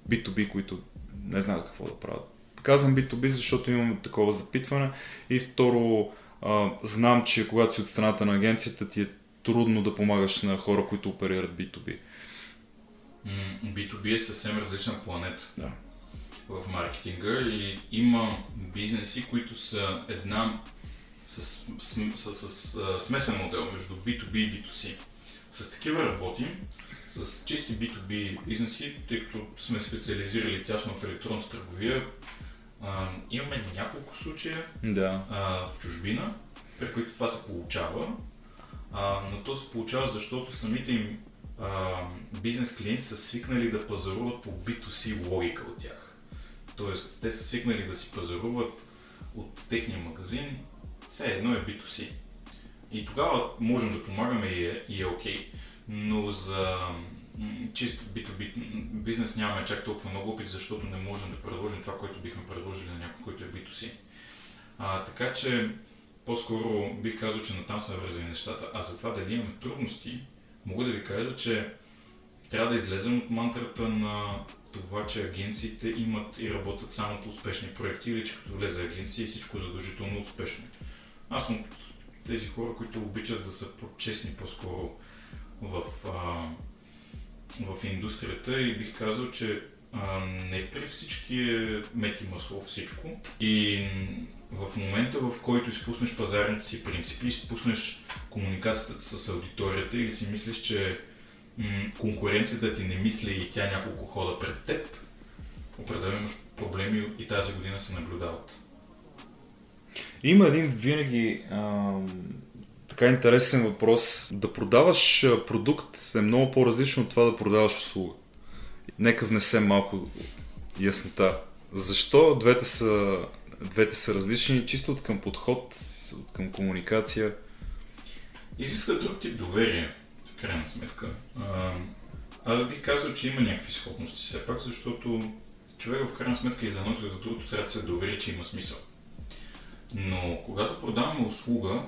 A: B2B, които не знаят какво да правят? Казвам B2B, защото имам такова запитване и второ, знам, че когато си от страната на агенцията ти е трудно да помагаш на хора, които оперират B2B.
B: B2B е съвсем различна планета.
A: Да.
B: В маркетинга и има бизнеси, които са с смесен модел между B2B и B2C. С такива работим, с чисти B2B бизнеси, тъй като сме специализирали тясно в електронната търговия. Имаме няколко случая в чужбина, при които това се получава. но то се получава, защото самите им бизнес клиенти са свикнали да пазаруват по B2C логика от тях. Тоест, те са свикнали да си пазаруват от техния магазин, все едно е B2C. И тогава можем да помагаме и е окей. Но за чисто B2B бизнес нямаме чак толкова много опит, защото не можем да предложим това, което бихме предложили на някой, който е B2C. Така че, по-скоро бих казал, че натам са вързани нещата. А за това дали имаме трудности, мога да ви кажа, че трябва да излезем от мантрата на това, че агенциите имат и работят само по успешни проекти или че като влезе агенция и всичко е задължително успешно. Аз съм тези хора, които обичат да са по-честни по-скоро в индустрията и бих казал, че не при всички е мет и масло всичко. И в момента, в който изпуснеш пазарните си принципи, изпуснеш комуникацията с аудиторията или си мислиш, че конкуренцията ти не мисли и тя няколко хода пред теб, определено имаш проблеми и тази година се наблюдават.
A: Има един винаги така интересен въпрос. Да продаваш продукт е много по-различно от това да продаваш услуга. Нека внесем малко яснота. Защо двете са различни, чисто от към подход, от към комуникация?
B: Изисква друг тип доверие, в крайна сметка. Аз бих казал, че има някакви сходности все пак, защото човек в крайна сметка и за едното и за другото трябва да се довери, че има смисъл. Но когато продаваме услуга,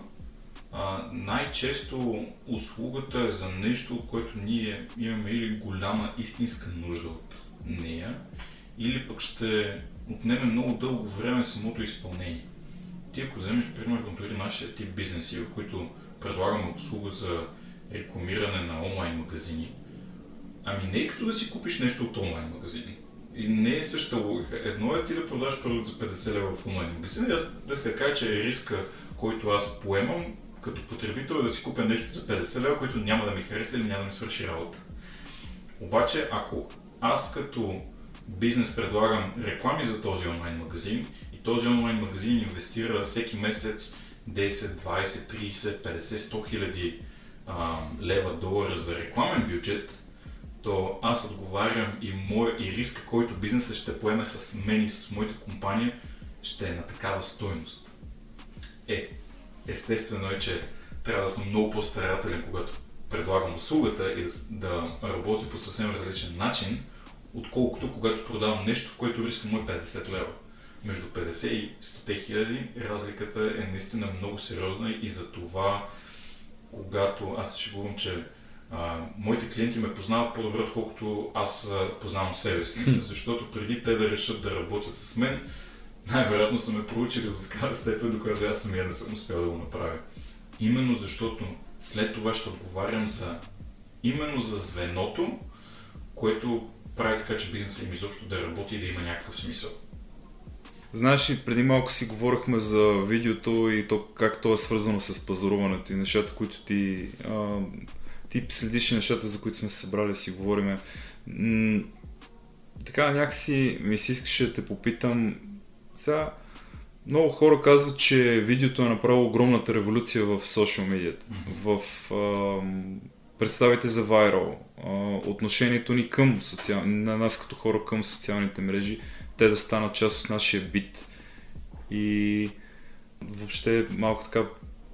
B: най-често услугата е за нещо, което ние имаме или голяма истинска нужда от нея, или пък ще отнеме много дълго време самото изпълнение. Ти ако вземеш, примерно, дори нашия тип бизнеси, в които предлагаме услуга за рекламиране на онлайн магазини, не е като да си купиш нещо от онлайн магазини. И не е същата логика. Едно е ти да продаш продукт за 50 лева в онлайн магазин. Аз да кажа, че е риска, който аз поемам като потребител е да си купя нещо за 50 лева, което няма да ми хареса или няма да ми свърши работа. Обаче, ако аз като бизнес предлагам реклами за този онлайн магазин и този онлайн магазин инвестира всеки месец 10, 20, 30, 50, 100 хиляди лева, долара за рекламен бюджет, то аз отговарям и риска, който бизнесът ще поеме с мен и с моята компания, ще е на такава стойност. Естествено е, че трябва да съм много по-старателен, когато предлагам услугата и да работя по съвсем различен начин, отколкото когато продавам нещо, в което риска му е 50 лева. Между 50 и 100 хиляди разликата е наистина много сериозна и за това, когато аз се шегувам, че моите клиенти ме познават по-добре, отколкото аз познавам себе си, защото преди те да решат да работят с мен, най-вероятно са ме проучили до такава степен, до която аз самия не съм успял да го направя. Именно защото след това ще отговарям именно за звеното, което прави така, че бизнесът им изобщо да работи и да има някакъв смисъл.
A: Знаеш ли, преди малко си говорихме за видеото и то как то е свързано с пазаруването и нещата, които ти следиш и нещата, за които сме се събрали да си говориме. Така някакси ми се искаше да те попитам. Сега, много хора казват, че видеото е направило огромната революция в социал медията, в представите за вайрал, отношението ни към на нас като хора към социалните мрежи, те да станат част от нашия бит. И въобще малко така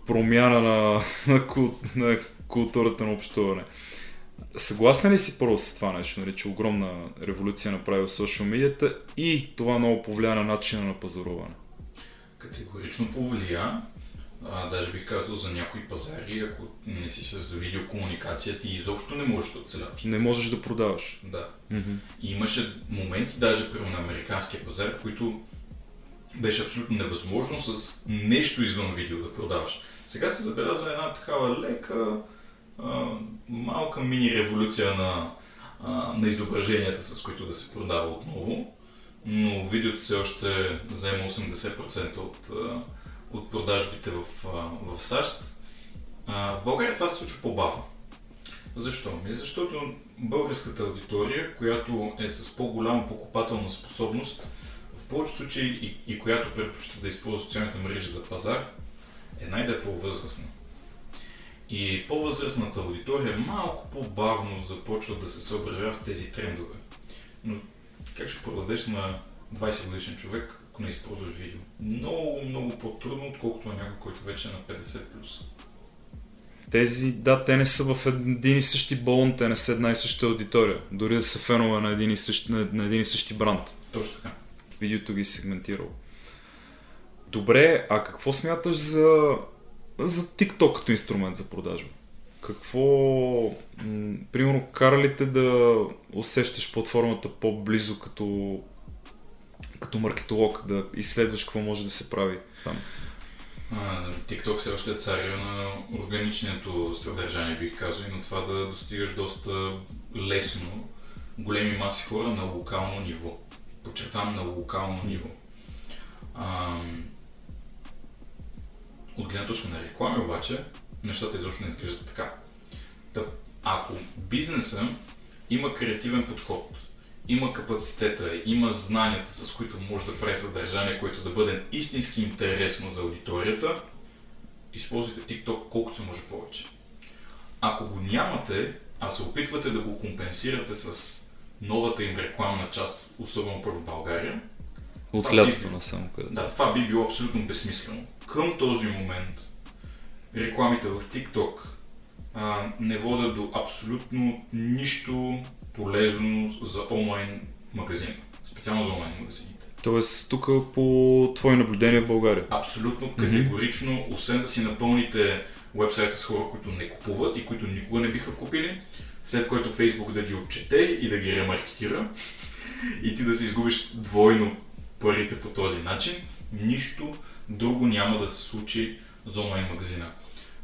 A: промяна на културата на общуване. Съгласен ли си първо с това нещо, нали, че огромна революция направи в социал медията и това много повлия на начина на пазаруване?
B: Категорично повлия. Даже бих казал за някои пазари, ако не си с видеокомуникация, ти изобщо не можеш да оцеляваш.
A: Не можеш да продаваш.
B: Да. И имаше моменти, даже при на американския пазар, в които беше абсолютно невъзможно с нещо извън видео да продаваш. Сега се забелязва една такава лека, малка мини революция на изображенията, с които да се продава отново, но видеото все още заема 80% от продажбите в САЩ. В България това се случва по-бавно. Защо? Защото българската аудитория, която е с по-голяма покупателна способност, в повечето случаи и която предпочита да използва социалните мрежи за пазар, е най-де по-възрастна. И по-възрастната аудитория малко по-бавно започва да се съобразява с тези трендове. Но как ще продадеш на 20 годишен човек, ако не използваш видео? Много, много по-трудно, отколкото на някой, който вече е на 50+.
A: Те не са в един и същи балон, те не са една и съща аудитория. Дори да са фенове на един и същи бранд.
B: Точно така.
A: Видеото ги сегментирало. Добре, а какво смяташ за TikTok като инструмент за продажба? Какво, примерно, кара ли те да усещаш платформата по-близо като маркетолог, да изследваш какво може да се прави там?
B: TikTok все още е царя на органичното съдържание, бих казал, и на това да достигаш доста лесно големи маси хора на локално ниво. Подчертавам, на локално ниво. От гледна точка на реклами обаче, нещата изобщо не изглеждат така. Ако бизнеса има креативен подход, има капацитета, има знанията, с които може да прави съдържание, което да бъде истински интересно за аудиторията, използвайте TikTok колкото се може повече. Ако го нямате, а се опитвате да го компенсирате с новата им рекламна част, особено в България,
A: от лятото насам.
B: Да, това би било абсолютно безсмислено. Към този момент рекламите в TikTok не водят до абсолютно нищо полезно за онлайн магазин. Специално за онлайн магазините.
A: Тоест тук по твои наблюдения в България?
B: Абсолютно категорично, освен да си напълните уебсайта с хора, които не купуват и които никога не биха купили, след което Facebook да ги отчете и да ги ремаркетира и ти да си изгубиш двойно парите по този начин, нищо друго няма да се случи за онлайн магазина.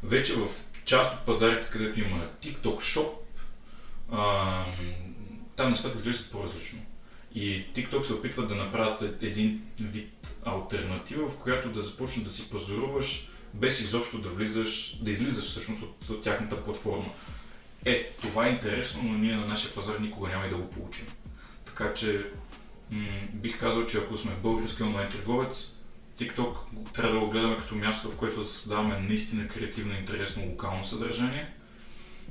B: Вече в част от пазарите, където има TikTok Shop, там нещата изглеждат по-различно. И TikTok се опитват да направят един вид алтернатива, в която да започнеш да си пазаруваш без изобщо да излизаш всъщност от тяхната платформа. Това е интересно, но ние на нашия пазар никога няма и да го получим. Така че бих казал, че ако сме български онлайн търговец, TikTok трябва да го гледаме като място, в което да създаваме наистина креативно, интересно, локално съдържание,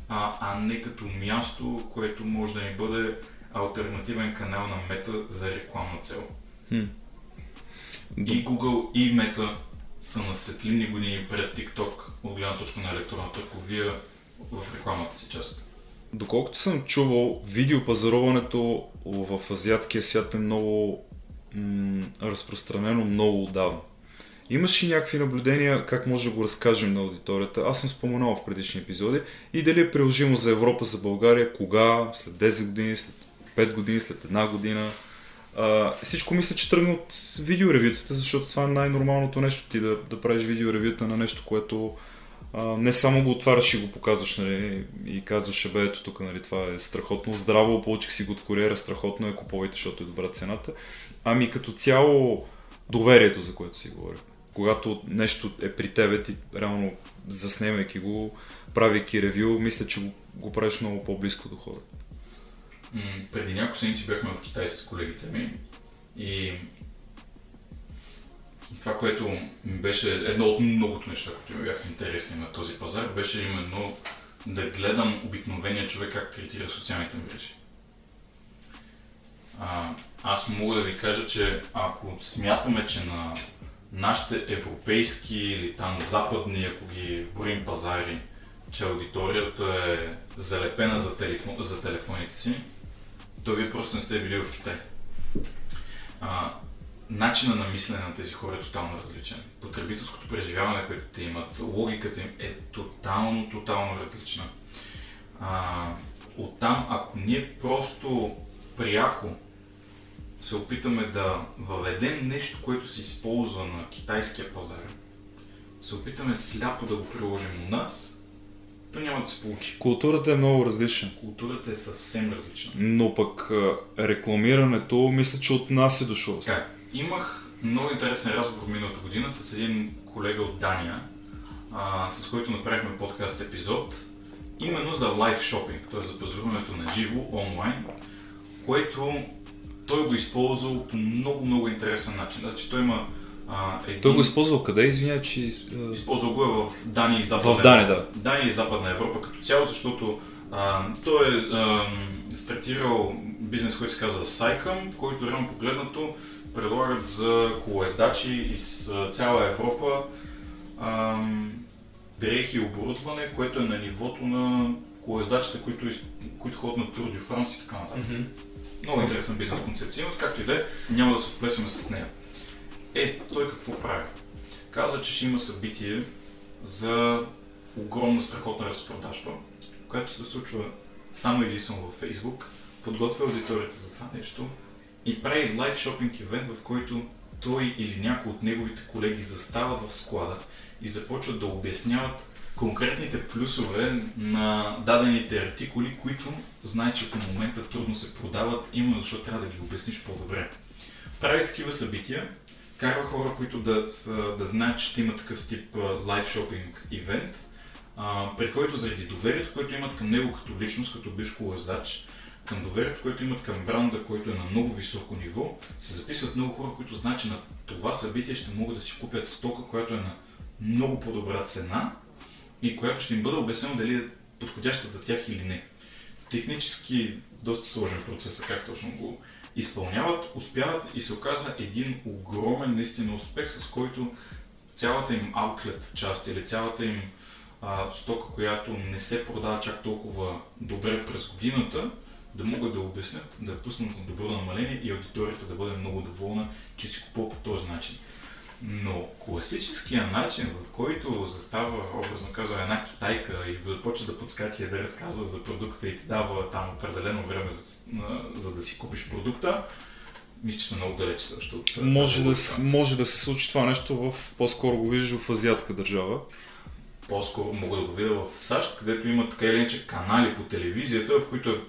B: а не като място, което може да ни бъде алтернативен канал на Мета за рекламна цел. И Google и Мета са на светлинни години пред TikTok от гледна точка на електронна търговия в рекламната си част.
A: Доколкото съм чувал, видеопазаруването в азиатския свят е много разпространено много отдавна. Имаш ли някакви наблюдения как може да го разкажем на аудиторията? Аз съм споменал в предишни епизоди и дали е приложимо за Европа, за България, кога, след 10 години, след 5 години, след 1 година. Всичко мисля, че тръгна от видеоревютата, защото това е най-нормалното нещо, ти да правиш видеоревюта на нещо, което не само го отваряш и го показваш, нали, и казваш, ето тук, нали, това е страхотно здраво, получих си го от куриера, страхотно е, купувайте, защото е добра цената. Ами като цяло доверието, за което си говоря. Когато нещо е при тебе, ти реално заснемайки го, правейки ревю, мисля, че го правиш много по-близко до хората.
B: Преди няколко седмици бяхме в Китай с колегите ми и това, което беше едно от многото неща, които ми бяха интересни на този пазар, беше именно да гледам обикновения човек как третира социалните мрежи. Аз мога да ви кажа, че ако смятаме, че на нашите европейски или там западни, ако ги броим пазари, че аудиторията е залепена за телефоните си, то вие просто не сте били в Китай. Начина на мислене на тези хора е тотално различен. Потребителското преживяване, което те имат, логиката им е тотално различна. Оттам, ако ние просто пряко се опитаме да въведем нещо, което се използва на китайския пазар, се опитаме сляпо да го приложим у нас, то няма да се получи.
A: Културата е много различна.
B: Културата е съвсем различна.
A: Но пък рекламирането, мисля, че от нас е дошло.
B: Имах много интересен разговор миналата година с един колега от Дания, с който направихме подкаст епизод, именно за лайв шопинг, т.е. за пазаруването на живо, онлайн, което той го използвал по много интересен начин. Значи той има
A: Той го използвал къде? Извиня, че...
B: Използвал го е в Дания и Западна
A: Европа. В Дания, да.
B: Дания и Западна Европа като цяло, защото той е стартирал бизнес, който се казва Saicam, в който реално погледнато предлагат за колоездачи из цяла Европа дрехи и оборудване, което е на нивото на колоездачите, които ходят на Tour de France и така нататък. Много интересен бизнес концепция, но както и да е, няма да се вплесваме с нея. Той какво прави? Казва, че ще има събитие за огромна страхотна разпродажба, която се случва само единствено във Facebook, подготвя аудиторията за това нещо и прави лайв шопинг ивент, в който той или някой от неговите колеги застават в склада и започват да обясняват конкретните плюсове на дадените артикули, които знаят, че в момента трудно се продават, именно защото трябва да ги обясниш по-добре. Прави такива събития, карва хора, които да знаят, че ще има такъв тип лайв шопинг ивент, при който заради доверието, което имат към него като личност, като бивш колоездач, към доверието, което имат към бранда, който е на много високо ниво, се записват много хора, които знаят, че на това събитие ще могат да си купят стока, която е на много по-добра цена и която ще им бъде обяснено дали е подходяща за тях или не. Технически доста сложен процес, как точно го изпълняват, успяват и се оказа един огромен наистина успех, с който цялата им аутлет част или цялата им стока, която не се продава чак толкова добре през годината, да могат да обяснят, да пуснат на добро намаление и аудиторията да бъде много доволна, че си купува по този начин. Но класическия начин, в който застава, образно казва, една китайка и започва да подскача и да разказва за продукта и ти дава там определено време за да си купиш продукта, мисля, че са много далеч също.
A: Може да се случи това нещо по-скоро го виждаш в азиатска държава.
B: По-скоро мога да го видя в САЩ, където има така или иначе канали по телевизията, в които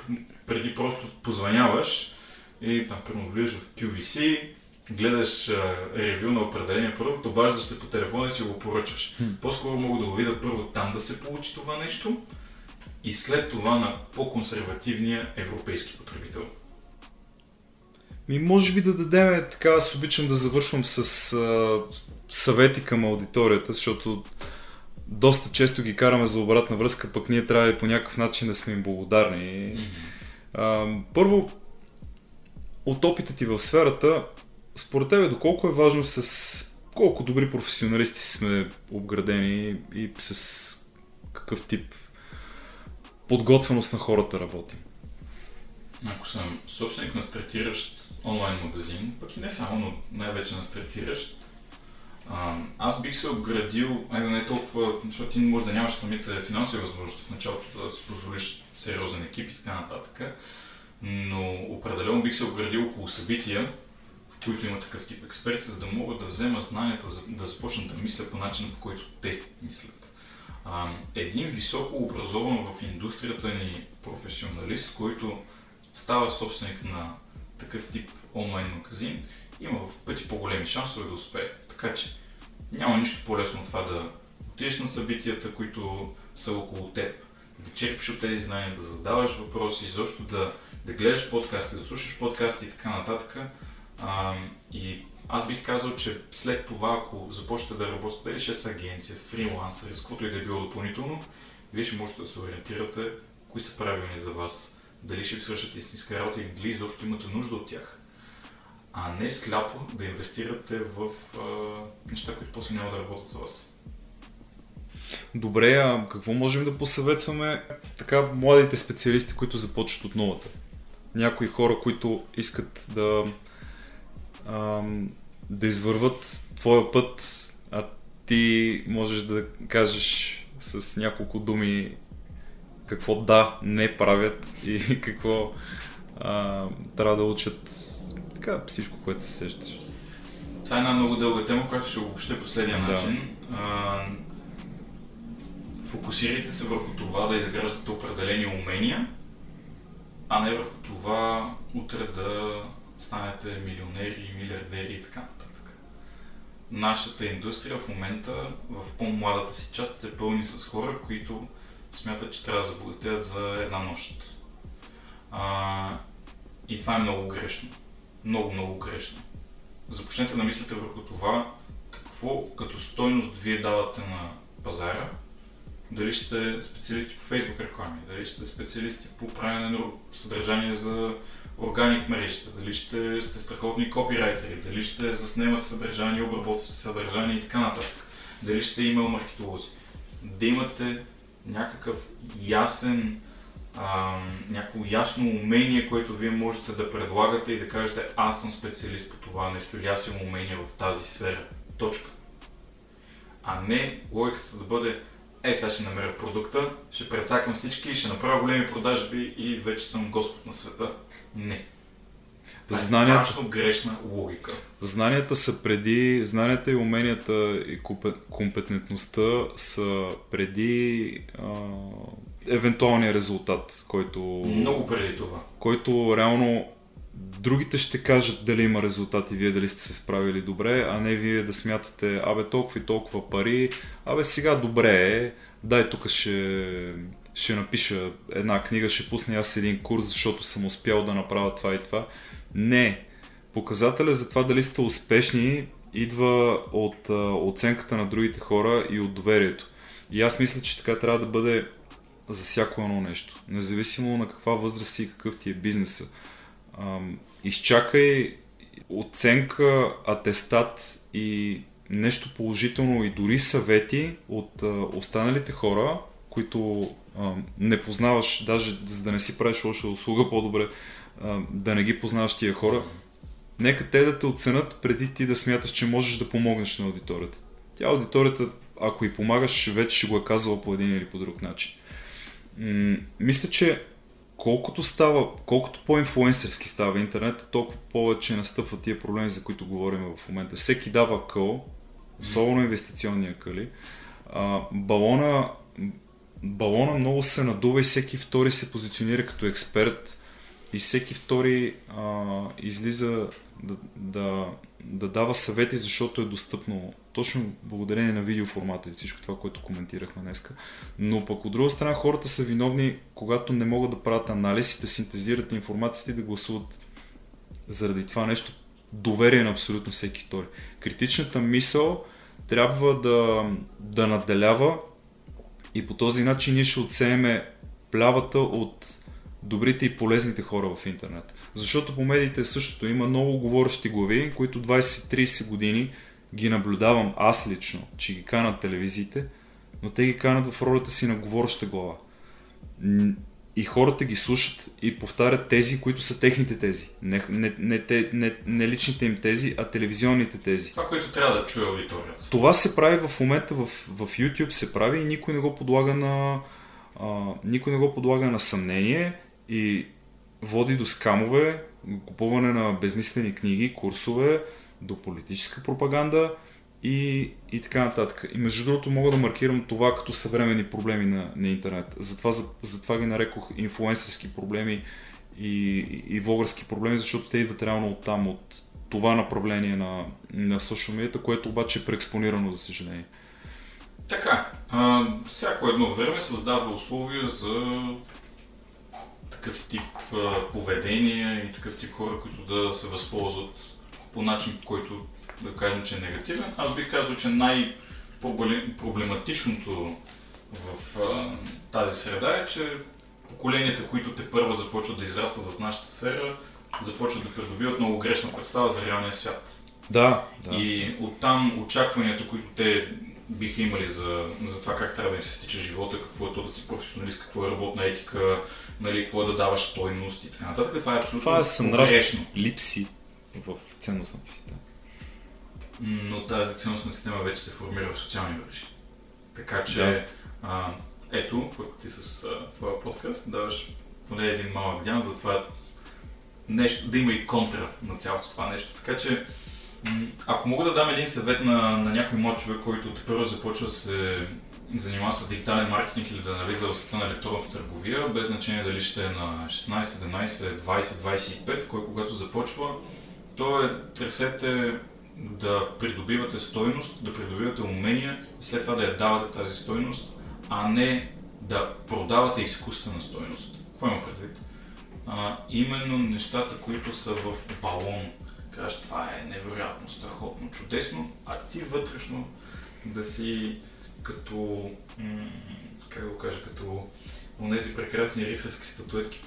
B: преди просто позвъняваш и там примерно влизаш в QVC, гледаш ревю на определения продукт, обаждаш се по телефона и си го поръчваш. По-скоро мога да го видя първо там да се получи това нещо и след това на по-консервативния европейски потребител.
A: Може би да дадем, така аз обичам да завършвам с съвети към аудиторията, защото доста често ги караме за обратна връзка, пък ние трябва и по някакъв начин да сме им благодарни. Първо, от опита ти в сферата, според тебе доколко е важно с колко добри професионалисти сме обградени и с какъв тип подготвеност на хората работим?
B: Ако съм собственик на стартиращ онлайн магазин, пък и не само, но най-вече на стартиращ, аз бих се обградил, не толкова, защото ти може да нямаш самите финансови възможности в началото да си позволиш сериозен екип и така нататък, но определено бих се обградил около събития, в които има такъв тип експерти, за да могат да вземат знанията, да започнат да мислят по начина, по който те мислят. Един високо образован в индустрията ни професионалист, който става собственик на такъв тип онлайн магазин, има в пъти по-големи шансове да успее. Така че няма нищо по-лесно от това да отидеш на събитията, които са около теб, да черпиш от тези знания, да задаваш въпроси, изобщо да гледаш подкасти, да слушаш подкасти и така нататък. И аз бих казал, че след това, ако започнете да работите дали ще с агенция, с фрилансър, с каквото и да е било допълнително, вие ще можете да се ориентирате кои са правилни за вас, дали ще ви свършат истинска работа и дали изобщо имате нужда от тях. А не сляпо да инвестирате в неща, които после няма да работят за вас.
A: Добре, а какво можем да посъветваме така младите специалисти, които започват от нулата? Някои хора, които искат да извърват твоя път, а ти можеш да кажеш с няколко думи какво не правят и какво трябва да учат. Така, всичко, което се сещаш.
B: Това е една много дълга тема, която ще обобщя последния начин. Фокусирайте се върху това да изграждате определени умения, а не върху това утре да станете милионери, милиардери и така нататък. Нашата индустрия в момента, в по-младата си част, се пълни с хора, които смятат, че трябва да забогатеят за една нощ. И това е много грешно. Много, много грешно. започнете да мислите върху това, какво като стойност вие давате на пазара. Дали сте специалисти по Facebook реклами, дали сте специалисти по правене на съдържание за органик мрежите, дали сте страхотни копирайтери, дали ще заснемат съдържание, обработвате съдържание и така нататък. Дали сте имейл маркетолози. Да имате някакъв ясен, някакво ясно умение, което вие можете да предлагате и да кажете аз съм специалист по това нещо или аз имам умение в тази сфера. Точка. А не логиката да бъде сега ще намеря продукта, ще прецакам всички, ще направя големи продажби и вече съм Господ на света. Не. Това е страшно грешна логика.
A: Знанията и уменията и компетентността са преди евентуалния резултат, който...
B: Много преди това.
A: Който реално другите ще кажат дали има резултат и вие дали сте се справили добре, а не вие да смятате, толкова и толкова пари, сега добре е, дай тук ще напиша една книга, ще пусна аз един курс, защото съм успял да направя това и това. Не. Показателя за това дали сте успешни идва от оценката на другите хора и от доверието. И аз мисля, че така трябва да бъде за всяко едно нещо. Независимо на каква възраст си и какъв ти е бизнеса. Изчакай оценка, атестат и нещо положително и дори съвети от останалите хора, които не познаваш, даже за да не си правиш лоша услуга, по-добре да не ги познаваш тия хора. Нека те да те оценят преди ти да смяташ, че можеш да помогнеш на аудиторията. Тя аудиторията, ако и помагаш, вече ще го е казала по един или по друг начин. Мисля, че колкото по-инфлуенсърски става интернет, толкова повече настъпват тия проблеми, за които говорим в момента. Всеки дава къл, особено инвестиционния къли. Балона много се надува и всеки втори се позиционира като експерт и всеки втори излиза да дава съвети, защото е достъпно точно благодарение на видеоформата и всичко това, което коментирахме днеска. Но пък от друга страна хората са виновни, когато не могат да правят анализ и да синтезират информацията и да гласуват заради това нещо доверие на абсолютно всеки втори. Критичната мисъл трябва да надделява и по този начин ние ще отсееме плявата от добрите и полезните хора в интернет. Защото по медиите същото има много говорещи глави, които 20-30 години ги наблюдавам аз лично, че ги канат телевизиите, но те ги канат в ролята си на говореща глава. И хората ги слушат и повтарят тези, които са техните тези. Не личните им тези, а телевизионните тези.
B: Това, което трябва да чуе аудиторията.
A: Това се прави в момента в YouTube се прави и никой не го подлага на съмнение и води до скамове, купуване на безмислени книги, курсове, до политическа пропаганда и така нататък. И между другото мога да маркирам това като съвременни проблеми на интернет. Затова ги нарекох инфлуенсърски проблеми и влогърски проблеми, защото те идват реално оттам, от това направление на social media, което обаче е преекспонирано, за съжаление.
B: Така, всяко едно време създава условия за такъв тип поведение и такъв тип хора, които да се възползват по начин, който да кажем, че е негативен. Аз бих казал, че най-проблематичното в тази среда е, че поколенията, които тепърва започват да израстват в нашата сфера, започват да придобиват много грешна представа за реалния свят.
A: Да.
B: И оттам очакванията, които те биха имали за това как трябва да им се стича живота, какво е то да си професионалист, какво е работна етика, какво е да даваш стойност и така нататък. Това е абсолютно грешно.
A: Липси в ценностната система.
B: Но тази ценностна система вече се формира в социални мрежи. Така че, ето, пък ти с твоя подкаст даваш поне един малък дян за това нещо, да има и контра на цялото това нещо. Така че, ако мога да дам един съвет на някой млад човек, който тепърво започва да се занимава с дигитален маркетинг или да навлиза в света на електронната търговия, без значение дали ще е на 16, 17, 20, 25, когато започва, то е търсете да придобивате стойност, да придобивате умения и след това да я давате тази стойност, а не да продавате изкуствена стойност. Какво има предвид? Именно нещата, които са в балон, кажеш, това е невероятно, страхотно, чудесно, а ти вътрешно да си като, как го кажа, като онези прекрасни рицарски статуетки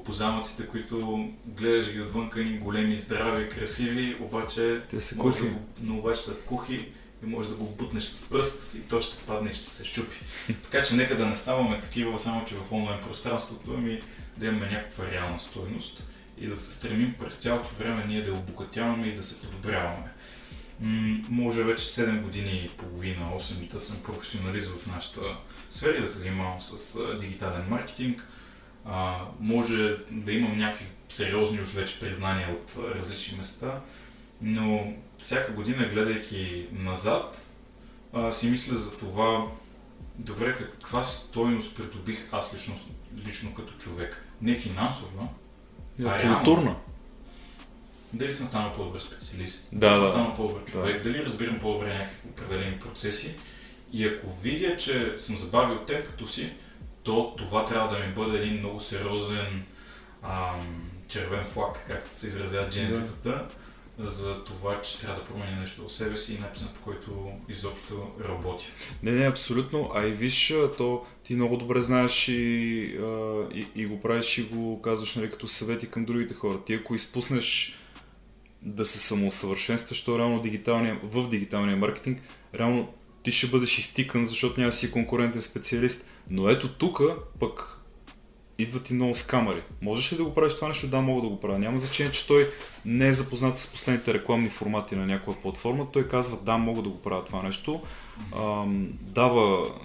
B: по замъците, които гледаш ги отвънка, ни големи, здрави, красиви, обаче
A: те са кухи.
B: Но обаче са кухи и можеш да го бутнеш с пръст и то ще падне и ще се щупи. Така че нека да не ставаме такива, само че в онлайн пространството, ами да имаме някаква реална стойност и да се стремим през цялото време ние да обогатяваме и да се подобряваме. Може вече 7 години и половина, 8 да съм професионалист в нашата сфера, да се занимавам с дигитален маркетинг. Може да имам някакви сериозни уж вече признания от различни места, но всяка година, гледайки назад, си мисля за това, добре, каква стойност придобих аз лично като човек. Не финансово, а
A: културно.
B: Дали съм станал по-добър специалист,
A: дали
B: съм станал по-добър човек, дали разбирам по-добре някакви определени процеси. И ако видя, че съм забавил темпото си, то това трябва да ми бъде един много сериозен червен флаг, както се изразяват джензитата, за това, че трябва да променя нещо в себе си и начинът, по който изобщо работя.
A: Не, абсолютно. А и виж, то ти много добре знаеш и го правиш и го казваш, нали, като съвети към другите хора. Ти ако изпуснеш да се самоусъвършенстваш, то реално в дигиталния маркетинг, реално ти ще бъдеш изтикан, защото няма си конкурентен специалист. Но ето тук пък идват и много скамъри. Можеш ли да го правиш това нещо? Да, мога да го правя. Няма значение, че той не е запознат с последните рекламни формати на някоя платформа. Той казва, да, мога да го правя това нещо.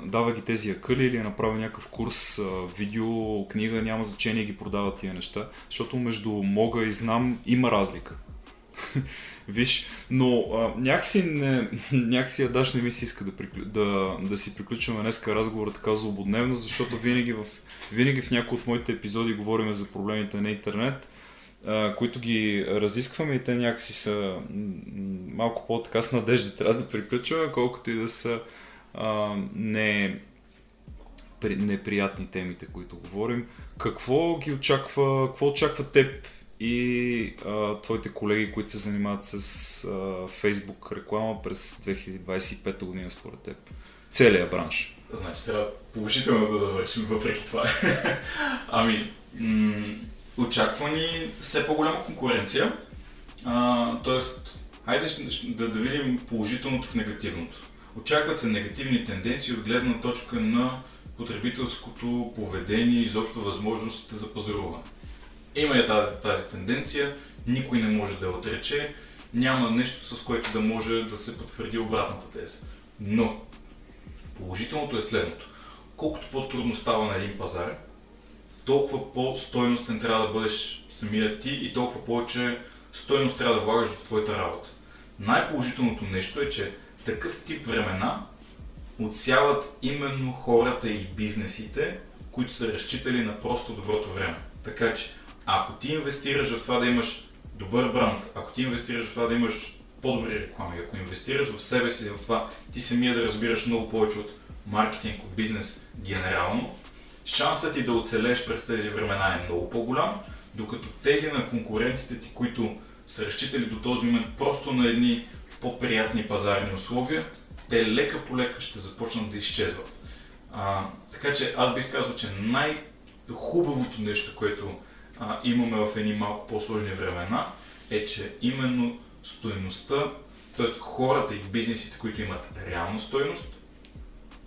A: Дава ги тези акъли или направи някакъв курс, видео, книга, няма значение, ги продава тия неща. Защото между мога и знам има разлика. Виж, но някакси ядаш не ми се иска да си приключваме днеска разговора така злободневно, защото винаги в някои от моите епизоди говорим за проблемите на интернет, които ги разискваме и те някакси са малко по-така с надежда трябва да приключваме, колкото и да са неприятни темите, които говорим. Какво очаква теб и твоите колеги, които се занимават с Facebook реклама през 2025 година според теб? Целият бранш.
B: Значи трябва положително да завършим въпреки това. Очаква ни все по-голяма конкуренция. Тоест, хайде да видим положителното в негативното. Очакват се негативни тенденции от гледна точка на потребителското поведение и изобщо възможностите за пазаруване. Има и тази тенденция, никой не може да я отрече, няма нещо с което да може да се потвърди обратната теза. Но положителното е следното. Колкото по-трудно става на един пазар, толкова по-стойностен трябва да бъдеш самия ти и толкова повече стойност трябва да влагаш в твоята работа. Най-положителното нещо е, че такъв тип времена отсяват именно хората и бизнесите, които са разчитали на просто доброто време. Така че, ако ти инвестираш в това да имаш добър бранд, ако ти инвестираш в това да имаш по-добри реклами, ако инвестираш в себе си, в това ти самия да разбираш много повече от маркетинг, от бизнес генерално, шансът ти да оцелеш през тези времена е много по-голям, докато тези на конкурентите ти, които са разчитали до този момент просто на едни по-приятни пазарни условия, те лека по лека ще започнат да изчезват. Така че аз бих казал, че най-хубавото нещо, което имаме в едни малко по-сложни времена, е, че именно стойността, т.е. хората и бизнесите, които имат реална стойност,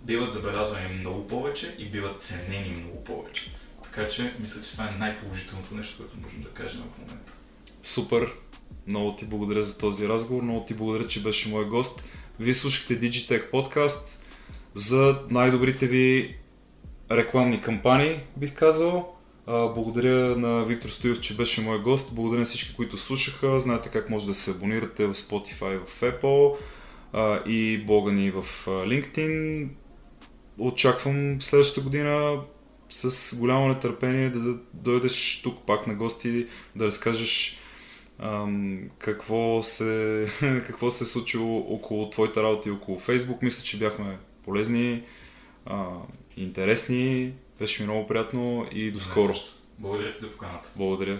B: биват забелязвани много повече и биват ценени много повече. Така че мисля, че това е най-положителното нещо, което можем да кажем в момента.
A: Супер! Много ти благодаря за този разговор, много ти благодаря, че беше мой гост. Вие слушахте Digitech подкаст за най-добрите ви рекламни кампании, бих казал. Благодаря на Виктор Стоилов, че беше мой гост. Благодаря на всички, които слушаха. Знаете как може да се абонирате в Spotify, в Apple и блога ни в LinkedIn. Очаквам следващата година с голямо нетърпение да дойдеш тук пак на гости, да разкажеш какво се е случило около твоята работа и около Facebook. Мисля, че бяхме полезни, интересни. Беше ми много приятно и до скоро.
B: Благодаря ти за поканата.
A: Благодаря.